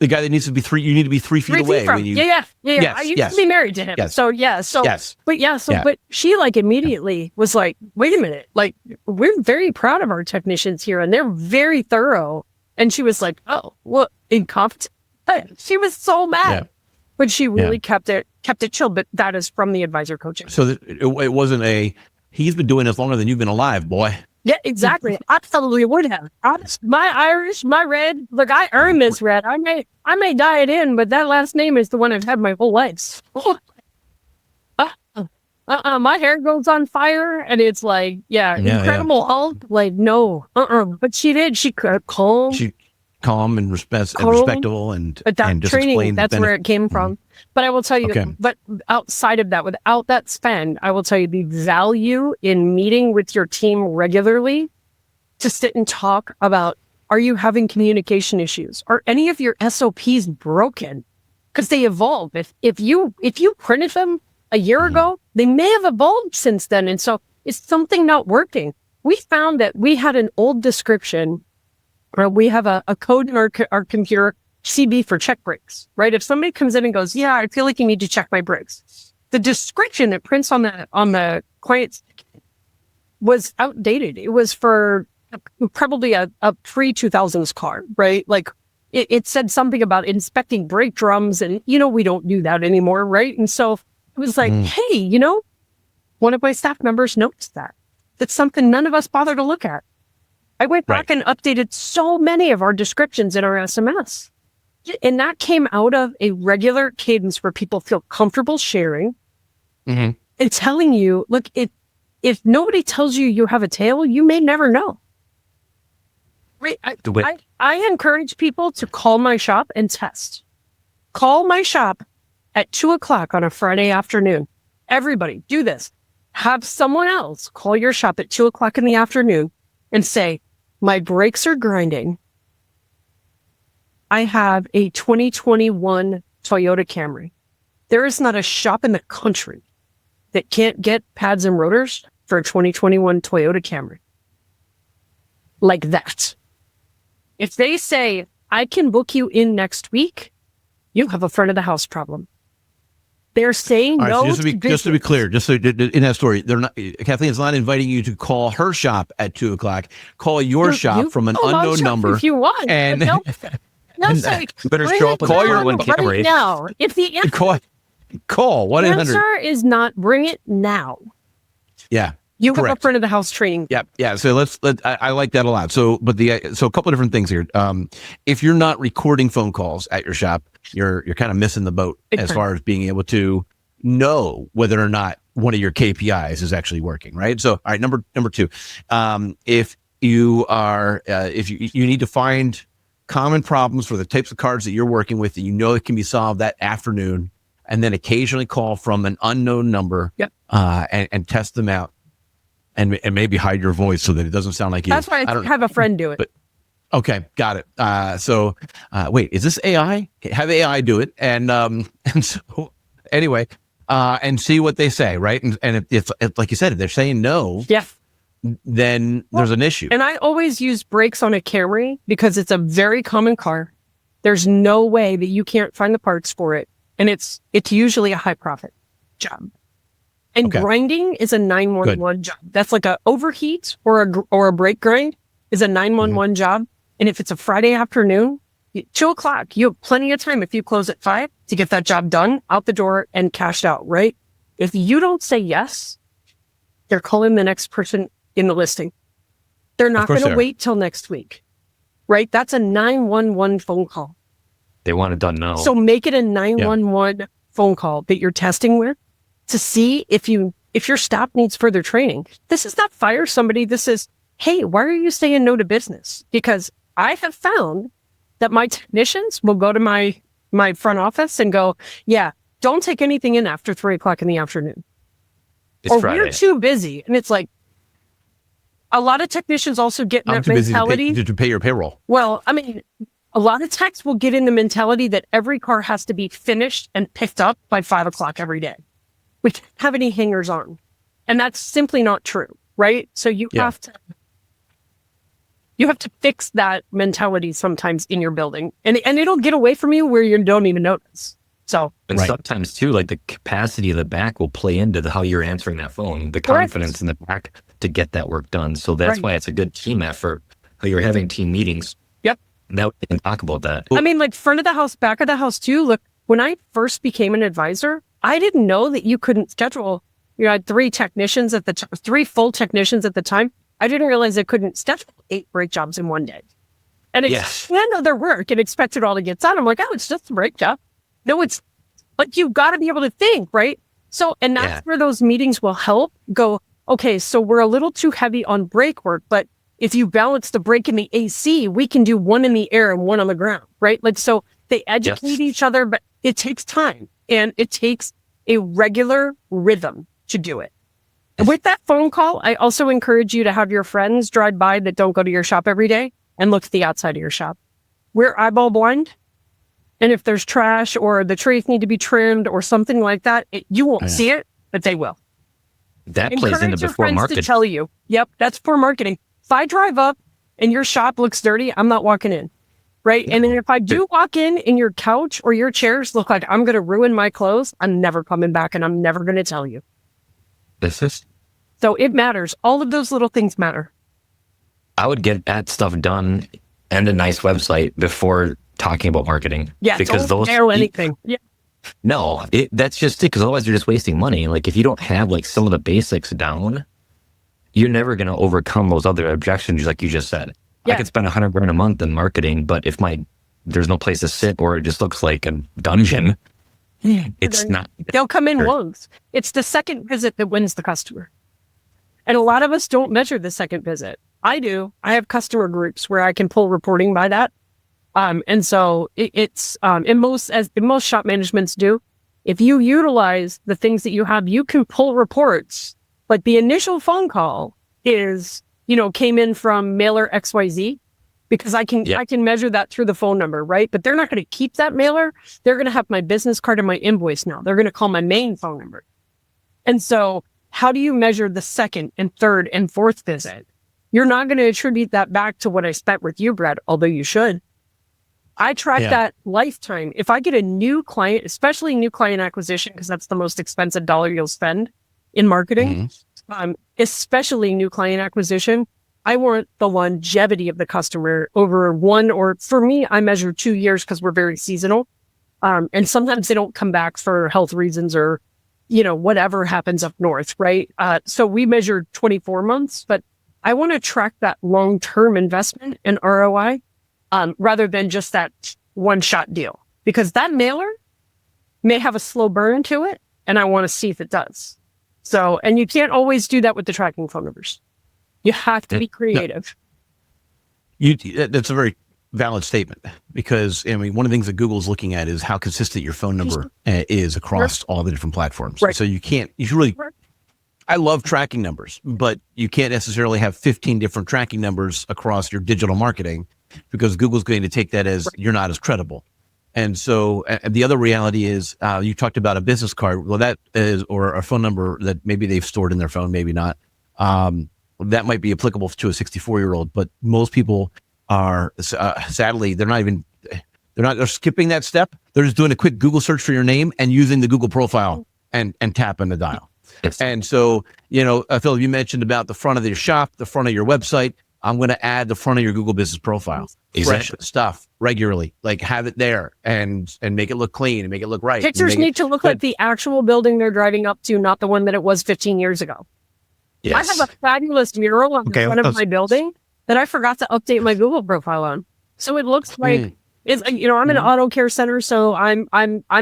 The guy that needs to be you need to be 3 feet away. When you, Yes, I used to be married to him. Yes. But she like immediately was like, wait a minute, like, we're very proud of our technicians here and they're very thorough. And she was like, oh, well, incompetent. She was so mad. Yeah. But she really kept it chill. But that is from the advisor coaching. So it wasn't he's been doing this longer than you've been alive, boy. Yeah, exactly. I probably would have. My Irish, my red. Look, I earned this red. I may dye it in, but that last name is the one I've had my whole life. My hair goes on fire, and it's like, Incredible Hulk. Like, no, But she did. She calm. Calm and respectable, and that training. That's where it came from. But I will tell you, but outside of that, without that spend, I will tell you the value in meeting with your team regularly to sit and talk about, are you having communication issues? Are any of your SOPs broken? Because they evolve. If you printed them a year ago, they may have evolved since then. And so is something not working? We found that we had an old description. We have a code in our computer, CB, for check brakes, right? If somebody comes in and goes, yeah, I feel like you need to check my brakes, the description that prints on the client's was outdated. It was for probably a pre-2000s car, right? Like it said something about inspecting brake drums, and we don't do that anymore, right? And so it was like, hey, one of my staff members noticed that. That's something none of us bother to look at. I went back and updated so many of our descriptions in our SMS. And that came out of a regular cadence where people feel comfortable sharing and telling you, look, if nobody tells you you have a tail, you may never know. Right? I encourage people to call my shop and test. Call my shop at 2:00 on a Friday afternoon. Everybody do this. Have someone else call your shop at 2:00 in the afternoon and say, my brakes are grinding. I have a 2021 Toyota Camry. There is not a shop in the country that can't get pads and rotors for a 2021 Toyota Camry. Like that. If they say, I can book you in next week, you have a front of the house problem. They're saying no. So just to be clear, in that story, they're not. Kathleen's not inviting you to call her shop at 2:00. Call your shop from an unknown number if you want. And say, better show up with call your one camera right now. If the answer, call 1-800. Answer is not bring it now. Yeah. You have a front of the house training. Yeah. So I like that a lot. So, so a couple of different things here. If you're not recording phone calls at your shop, you're kind of missing the boat as far as being able to know whether or not one of your KPIs is actually working, right? So, all right, number two, if you are, if you need to find common problems for the types of cards that you're working with that it can be solved that afternoon, and then occasionally call from an unknown number, and test them out. And maybe hide your voice so that it doesn't sound like you. That's why I have a friend do it. Okay, got it. So wait, is this AI? Have AI do it, and so anyway, and see what they say, right? And if like you said, if they're saying no, yeah, then there's an issue. And I always use brakes on a Camry because it's a very common car. There's no way that you can't find the parts for it, and it's usually a high profit job. And grinding is a 911 job. That's like a overheat or a brake grind is a 911 job. And if it's a Friday afternoon, 2:00, you have plenty of time if you close at 5 to get that job done, out the door, and cashed out, right? If you don't say yes, they're calling the next person in the listing. They're not going to wait till next week, right? That's a 911 phone call. They want it done now. So make it a 911 phone call that you're testing with to see if your staff needs further training. This is not fire somebody. This is, hey, why are you saying no to business? Because I have found that my technicians will go to my front office and go, yeah, don't take anything in after 3:00 in the afternoon. It's or Friday. We're too busy. And it's like, a lot of technicians also get in that mentality. To pay your payroll. Well, I mean, a lot of techs will get in the mentality that every car has to be finished and picked up by 5:00 every day. We can't have any hangers on. And that's simply not true, right? So you have to fix that mentality sometimes in your building. And it'll get away from you where you don't even notice. So and sometimes too, like the capacity of the back will play into how you're answering that phone, the confidence in the back to get that work done. So that's why it's a good team effort. How you're having team meetings. Yep. That we can talk about that. I mean, like front of the house, back of the house too. Look, when I first became an advisor, I didn't know that you couldn't schedule. You had 3 technicians at the 3 full technicians at the time. I didn't realize I couldn't schedule 8 brake jobs in one day. And expand other work and expect it all to get done. I'm like, oh, it's just a brake job. No, it's like you've got to be able to think, right? So, and that's where those meetings will help go, okay, so we're a little too heavy on brake work, but if you balance the brake and the AC, we can do one in the air and one on the ground, right? Like, so they educate each other, but it takes time and it takes a regular rhythm to do it. With that phone call, I also encourage you to have your friends drive by that don't go to your shop every day and look at the outside of your shop. We're eyeball blind. And if there's trash or the trees need to be trimmed or something like that, you won't see it, but they will. That plays into before marketing. To tell you, yep, that's for marketing. If I drive up and your shop looks dirty, I'm not walking in, right? And then if I do walk in and your couch or your chairs look like I'm going to ruin my clothes, I'm never coming back and I'm never going to tell you. So it matters. All of those little things matter. I would get that stuff done and a nice website before talking about marketing. Yeah, because don't narrow anything. Yeah. No, that's just it. Because otherwise, you're just wasting money. Like if you don't have like some of the basics down, you're never going to overcome those other objections, like you just said. Yeah. I could spend $100,000 a month in marketing, but if there's no place to sit or it just looks like a dungeon, it's not. They'll come in once. It's the second visit that wins the customer. And a lot of us don't measure the second visit. I do. I have customer groups where I can pull reporting by that. And so it's in most shop managements do. If you utilize the things that you have, you can pull reports. But the initial phone call is, came in from mailer XYZ because I can measure that through the phone number, right? But they're not going to keep that mailer. They're going to have my business card and my invoice now. They're going to call my main phone number. And so how do you measure the second and third and fourth visit? You're not going to attribute that back to what I spent with you, Brad, although you should. I track that lifetime. If I get a new client, especially new client acquisition, because that's the most expensive dollar you'll spend in marketing, especially new client acquisition, I want the longevity of the customer over for me, I measure 2 years because we're very seasonal. And sometimes they don't come back for health reasons or, whatever happens up north, right? So we measure 24 months, but I want to track that long-term investment in ROI. Rather than just that one-shot deal. Because that mailer may have a slow burn to it, and I want to see if it does. So, and you can't always do that with the tracking phone numbers. You have to be creative. That's a very valid statement because, one of the things that Google's looking at is how consistent your phone number is across all the different platforms. Right. So I love tracking numbers, but you can't necessarily have 15 different tracking numbers across your digital marketing because Google's going to take that as you're not as credible. And so the other reality is, you talked about a business card. Well, that is, or a phone number that maybe they've stored in their phone, maybe not. That might be applicable to a 64-year-old, but most people are, sadly, they're skipping that step. They're just doing a quick Google search for your name and using the Google profile and tapping the dial. Yes. And so, Phillip, you mentioned about the front of your shop, the front of your website. I'm going to add the front of your Google business profile. Exactly. Fresh stuff regularly, like have it there and make it look clean and make it look right. Pictures need to look like the actual building they're driving up to, not the one that it was 15 years ago. Yes. I have a fabulous mural on the front of my building that I forgot to update my Google profile on. So it looks like it's, I'm an auto care center, so I'm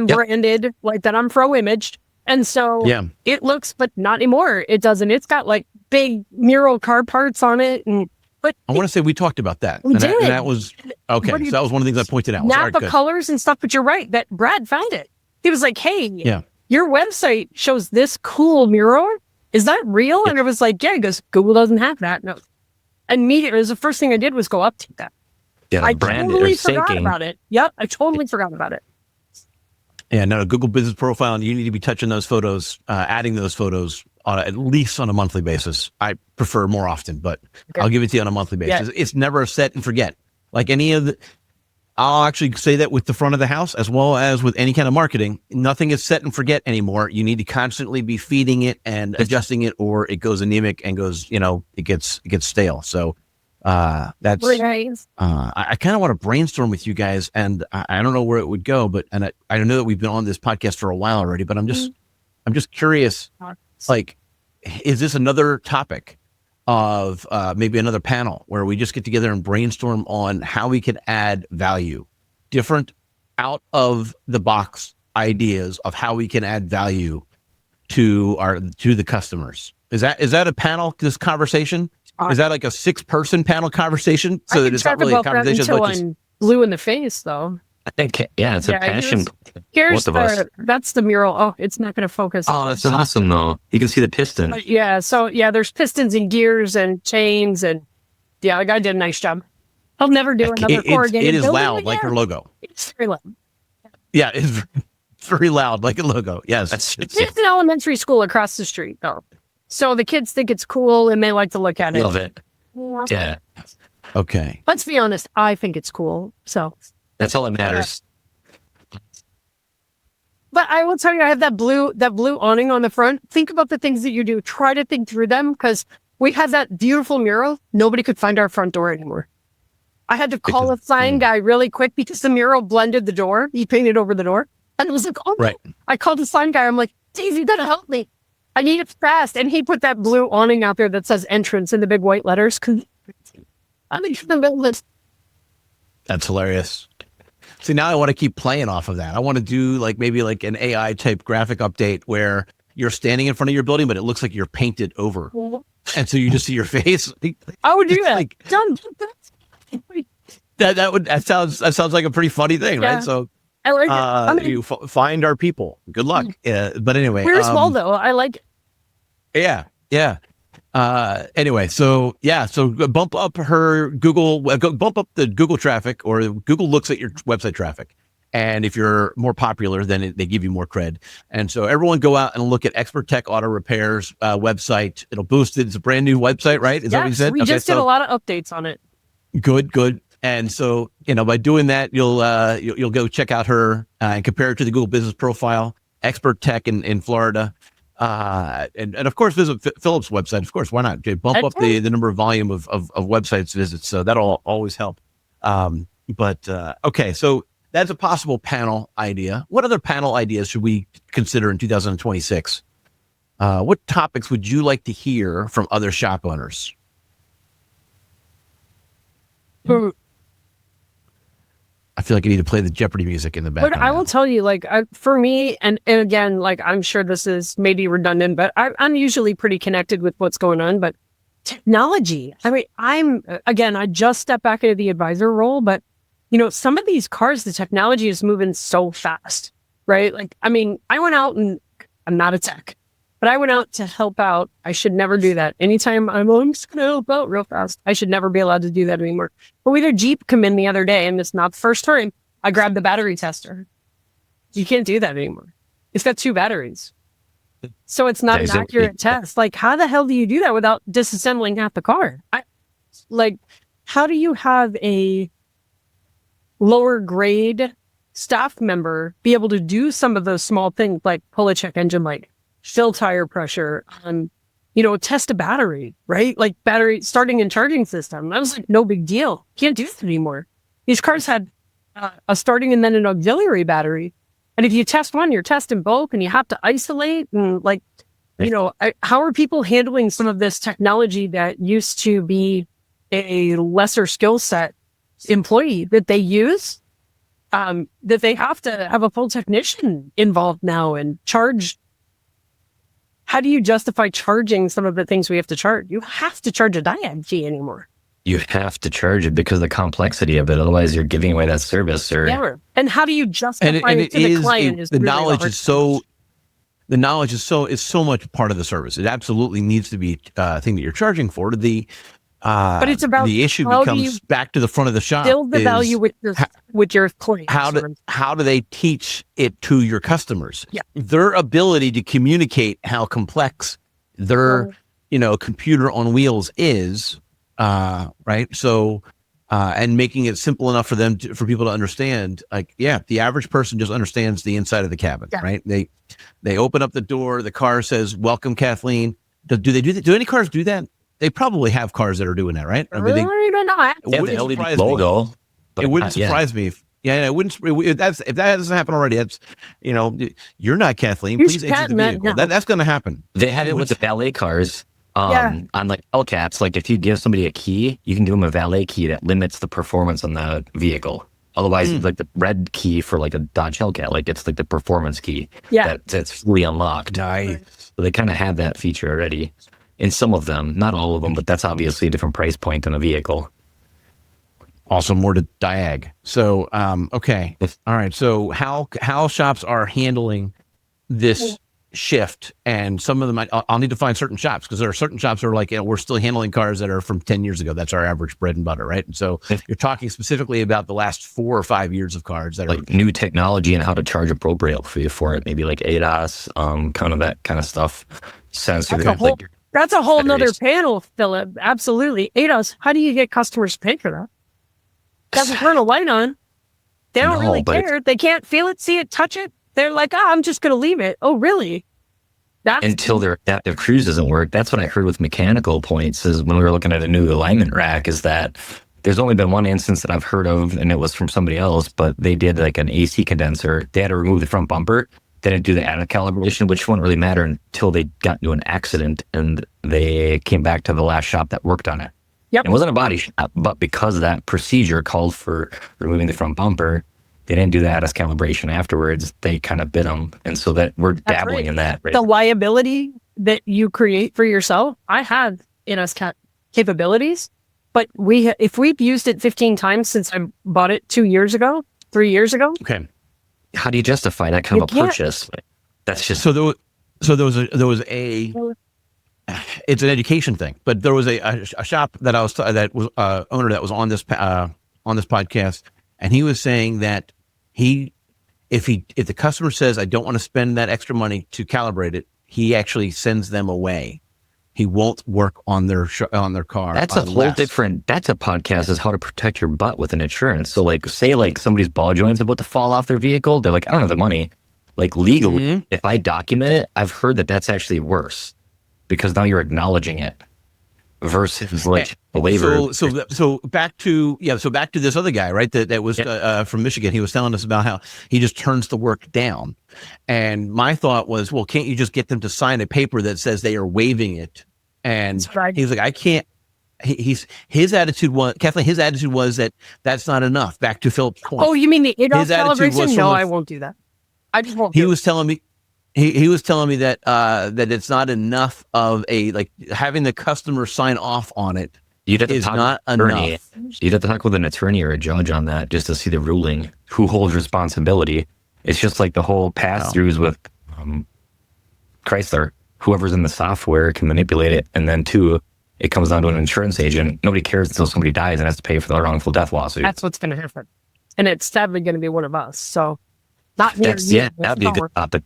branded like that. I'm pro imaged. And so it looks, but not anymore. It doesn't. It's got like big mural car parts on it. But I want to say we talked about that. We did. That was, okay. So that was one of the things I pointed out. Napa colors and stuff, but you're right. That Brad found it. He was like, hey, your website shows this cool mural. Is that real? And it was like, yeah, because Google doesn't have that. No. Immediately, it was the first thing I did was go update that. Yeah, I totally forgot about it. Yep, I totally forgot about it. Yeah, no, Google Business Profile, and you need to be touching those photos, adding those photos at least on a monthly basis. I prefer more often, but I'll give it to you on a monthly basis. It's never a set and forget. Like I'll actually say that with the front of the house, as well as with any kind of marketing, nothing is set and forget anymore. You need to constantly be feeding it and adjusting it, or it goes anemic and goes, it gets stale. So that's I kind of want to brainstorm with you guys, and I don't know where it would go, but I know that we've been on this podcast for a while already, but I'm just curious, like, is this another topic of maybe another panel where we just get together and brainstorm on how we can add value, different out of the box ideas of how we can add value to the customers? Is that a panel, this conversation? Is that like a 6-person panel conversation? So that it's not really a conversation. Until I'm blue in the face, though. I think, it's a passion. That's the mural. Oh, it's not going to focus. Oh, that's awesome, though. You can see the piston. There's pistons and gears and chains, and the guy did a nice job. I'll never do another corrugated. It is loud, like your logo. It's very loud. Yeah, it's very loud, like a logo. Yes. It's an elementary school across the street, though. So the kids think it's cool and they like to look at it. Love it. Yeah. Okay. Let's be honest. I think it's cool. So that's all that matters. But I will tell you, I have that blue awning on the front. Think about the things that you do. Try to think through them, because we had that beautiful mural. Nobody could find our front door anymore. I had to call a sign guy really quick because the mural blended the door. He painted over the door. And it was like, I called the sign guy. I'm like, Dave, you got to help me. I need it fast. And he put that blue awning out there that says entrance in the big white letters. I'm in the middle of it. That's hilarious. See, now I want to keep playing off of that. I want to do maybe an AI type graphic update where you're standing in front of your building, but it looks like you're painted over. And so you just see your face. I would do that. Done. That sounds like a pretty funny thing, right? So I like it. You find our people. Good luck. But anyway, we're small though. I like it. Yeah. Anyway, so bump up the Google traffic, or Google looks at your website traffic. And if you're more popular, then they give you more cred. And so everyone go out and look at Expert Tech Auto Repairs website. It'll boost it. It's a brand new website, right? Is that what you said? We just did a lot of updates on it. Good. And so, by doing that, you'll go check out her and compare it to the Google Business Profile, Expert Tech in Florida. And of course, visit Phillip's website. Of course, why not? Bump up the number of volume of websites visits. So that'll always help. Okay, so that's a possible panel idea. What other panel ideas should we consider in 2026? What topics would you like to hear from other shop owners? I feel like I need to play the Jeopardy music in the background. But I will tell you, for me, and again, I'm sure this is maybe redundant, but I'm usually pretty connected with what's going on. But technology, I just stepped back into the advisor role, but some of these cars, the technology is moving so fast, right? I went out and I'm not a tech, But I went out to help out. I should never do that. Anytime I'm just going to help out real fast. I should never be allowed to do that anymore. But we had a Jeep come in the other day, and it's not the first time I grabbed the battery tester. You can't do that anymore. It's got 2 batteries. So it's not an accurate test. Like, how the hell do you do that without disassembling half the car? How do you have a lower grade staff member be able to do some of those small things like pull a check engine light, fill tire pressure, test a battery, right? Like battery starting and charging system. That was like no big deal. Can't do that anymore. These cars had a starting and then an auxiliary battery. And if you test one, you're testing both, and you have to isolate. And how are people handling some of this technology that used to be a lesser skill set employee that they use? That they have to have a full technician involved now and charge. How do you justify charging some of the things we have to charge? You have to charge a diag fee anymore. You have to charge it because of the complexity of it. Otherwise, you're giving away that service. And how do you justify it to the client? The knowledge is so much part of the service. It absolutely needs to be a thing that you're charging for. But it's about the issue becomes back to the front of the shop. Build the value with your clients. How do they teach it to your customers? Yeah. Their ability to communicate how complex their computer on wheels is. Right. So, and making it simple enough for people to understand, the average person just understands the inside of the cabin, right? They open up the door, the car says, "Welcome, Kathleen." Do they do that? Do any cars do that? They probably have cars that are doing that, right? I mean, the LED logo. It wouldn't surprise me if that doesn't happen already. That's, you're not Kathleen. Please exit the vehicle. That's going to happen. They had it with the valet cars. On like Hellcats, like if you give somebody a key, you can give them a valet key that limits the performance on the vehicle. Otherwise, it's like the red key for like a Dodge Hellcat, like it's like the performance key that's fully unlocked. Nice. So they kind of have that feature already in some of them, not all of them, but that's obviously a different price point than a vehicle. Also more to diag. So, okay. All right. So how shops are handling this shift, and some of them I'll need to find certain shops, because there are certain shops that are like, we're still handling cars that are from 10 years ago. That's our average bread and butter, right? And so you're talking specifically about the last 4 or 5 years of cars that like are new technology and how to charge appropriately for it. Maybe like ADAS, kind of that kind of stuff. Sensors. That's a whole nother panel, Phillip. Absolutely. ADAS. How do you get customers to pay for that? Doesn't turn a light on. They don't really care. They can't feel it, see it, touch it. They're like, I'm just going to leave it. Oh, really? Until their adaptive cruise doesn't work. That's what I heard with mechanical points, is when we were looking at a new alignment rack, is that there's only been one instance that I've heard of, and it was from somebody else, but they did like an AC condenser. They had to remove the front bumper. They didn't do the additive calibration, which wouldn't really matter until they got into an accident and they came back to the last shop that worked on it. Yep. It wasn't a body shop, but because that procedure called for removing the front bumper, they didn't do the ADAS calibration afterwards. They kind of bit them. And so that we're dabbling in that. Right? The liability that you create for yourself, I have ADAS capabilities, but if we've used it 15 times since I bought it 2 years ago, 3 years ago. Okay. How do you justify that kind of a purchase? That's just... So there was a it's an education thing, but there was a shop that owner that was on this podcast, and he was saying that if the customer says, I don't want to spend that extra money to calibrate it, he actually sends them away. He won't work on their car. That's a whole different. That's a podcast, is how to protect your butt with an insurance. So like, say like somebody's ball joint's about to fall off their vehicle, they're like, I don't have the money. Like legally, if I document it, I've heard that that's actually worse, because now you're acknowledging it versus like a waiver. So back to this other guy, right? That was from Michigan. He was telling us about how he just turns the work down. And my thought was, well, can't you just get them to sign a paper that says they are waiving it? And he's like, I can't. His attitude was, Kathleen, his attitude was that that's not enough. Back to Philip's point. Oh, you mean the ADAS calibration? No, I won't do that. I just won't. He was telling me that that it's not enough of having the customer sign off on it. You'd have to is not enough. You'd have to talk with an attorney or a judge on that just to see the ruling, who holds responsibility. It's just like the whole pass-throughs with Chrysler. whoever's in the software can manipulate it. And then two, it comes down to an insurance agent. Nobody cares until somebody dies and has to pay for the wrongful death lawsuit. That's what's going to happen. And it's sadly going to be one of us. So not near you. Yeah, that'd be a good topic.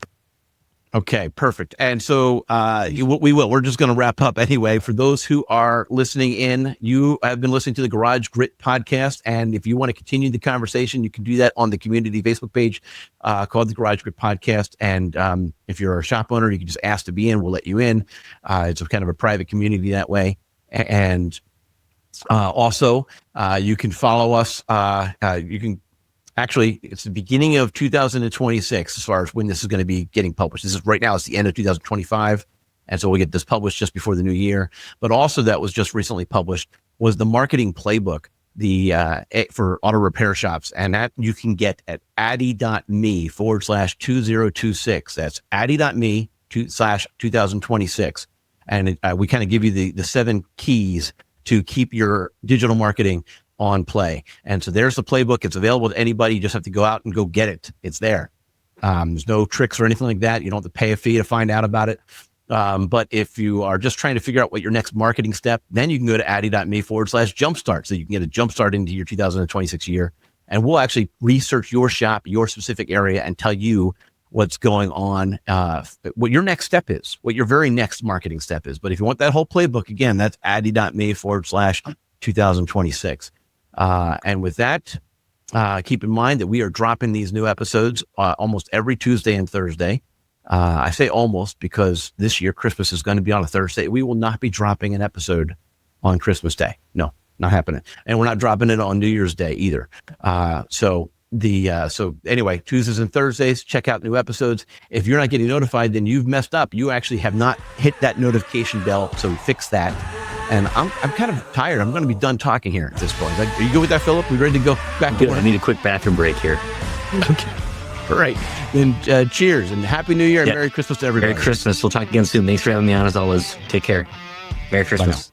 Okay, perfect. And so we will. We're just going to wrap up anyway. For those who are listening in, you have been listening to the Garage Grit podcast. And if you want to continue the conversation, you can do that on the community Facebook page called the Garage Grit podcast. And if you're a shop owner, you can just ask to be in. We'll let you in. It's a kind of a private community that way. And also, you can follow us. You can Actually, it's the beginning of 2026 as far as when this is going to be getting published. This is right now, it's the end of 2025. And so we'll get this published just before the new year. But also that was just recently published was the marketing playbook for auto repair shops. And that you can get at addy.me/2026. That's addy.me/2026. And we kind of give you the 7 keys to keep your digital marketing on play. And so there's the playbook. It's available to anybody. You just have to go out and go get it. It's there. There's no tricks or anything like that. You don't have to pay a fee to find out about it. But if you are just trying to figure out what your next marketing step, then you can go to addy.me/jumpstart. So you can get a jumpstart into your 2026 year. And we'll actually research your shop, your specific area, and tell you what's going on, what your next step is, what your very next marketing step is. But if you want that whole playbook, again, that's addy.me/2026. And with that, keep in mind that we are dropping these new episodes almost every Tuesday and Thursday. I say almost because this year Christmas is going to be on a Thursday. We will not be dropping an episode on Christmas Day. No, not happening. And we're not dropping it on New Year's Day either. So anyway, Tuesdays and Thursdays, check out new episodes. If you're not getting notified, then you've messed up. You actually have not hit that notification bell. So fix that. And I'm kind of tired. I'm going to be done talking here at this point. Are you good with that, Phillip? We ready to go back to work? I need a quick bathroom break here. Okay. All right. Then cheers and Happy New Year and Merry Christmas to everybody. Merry Christmas. We'll talk again soon. Thanks for having me on as always. Take care. Merry Christmas.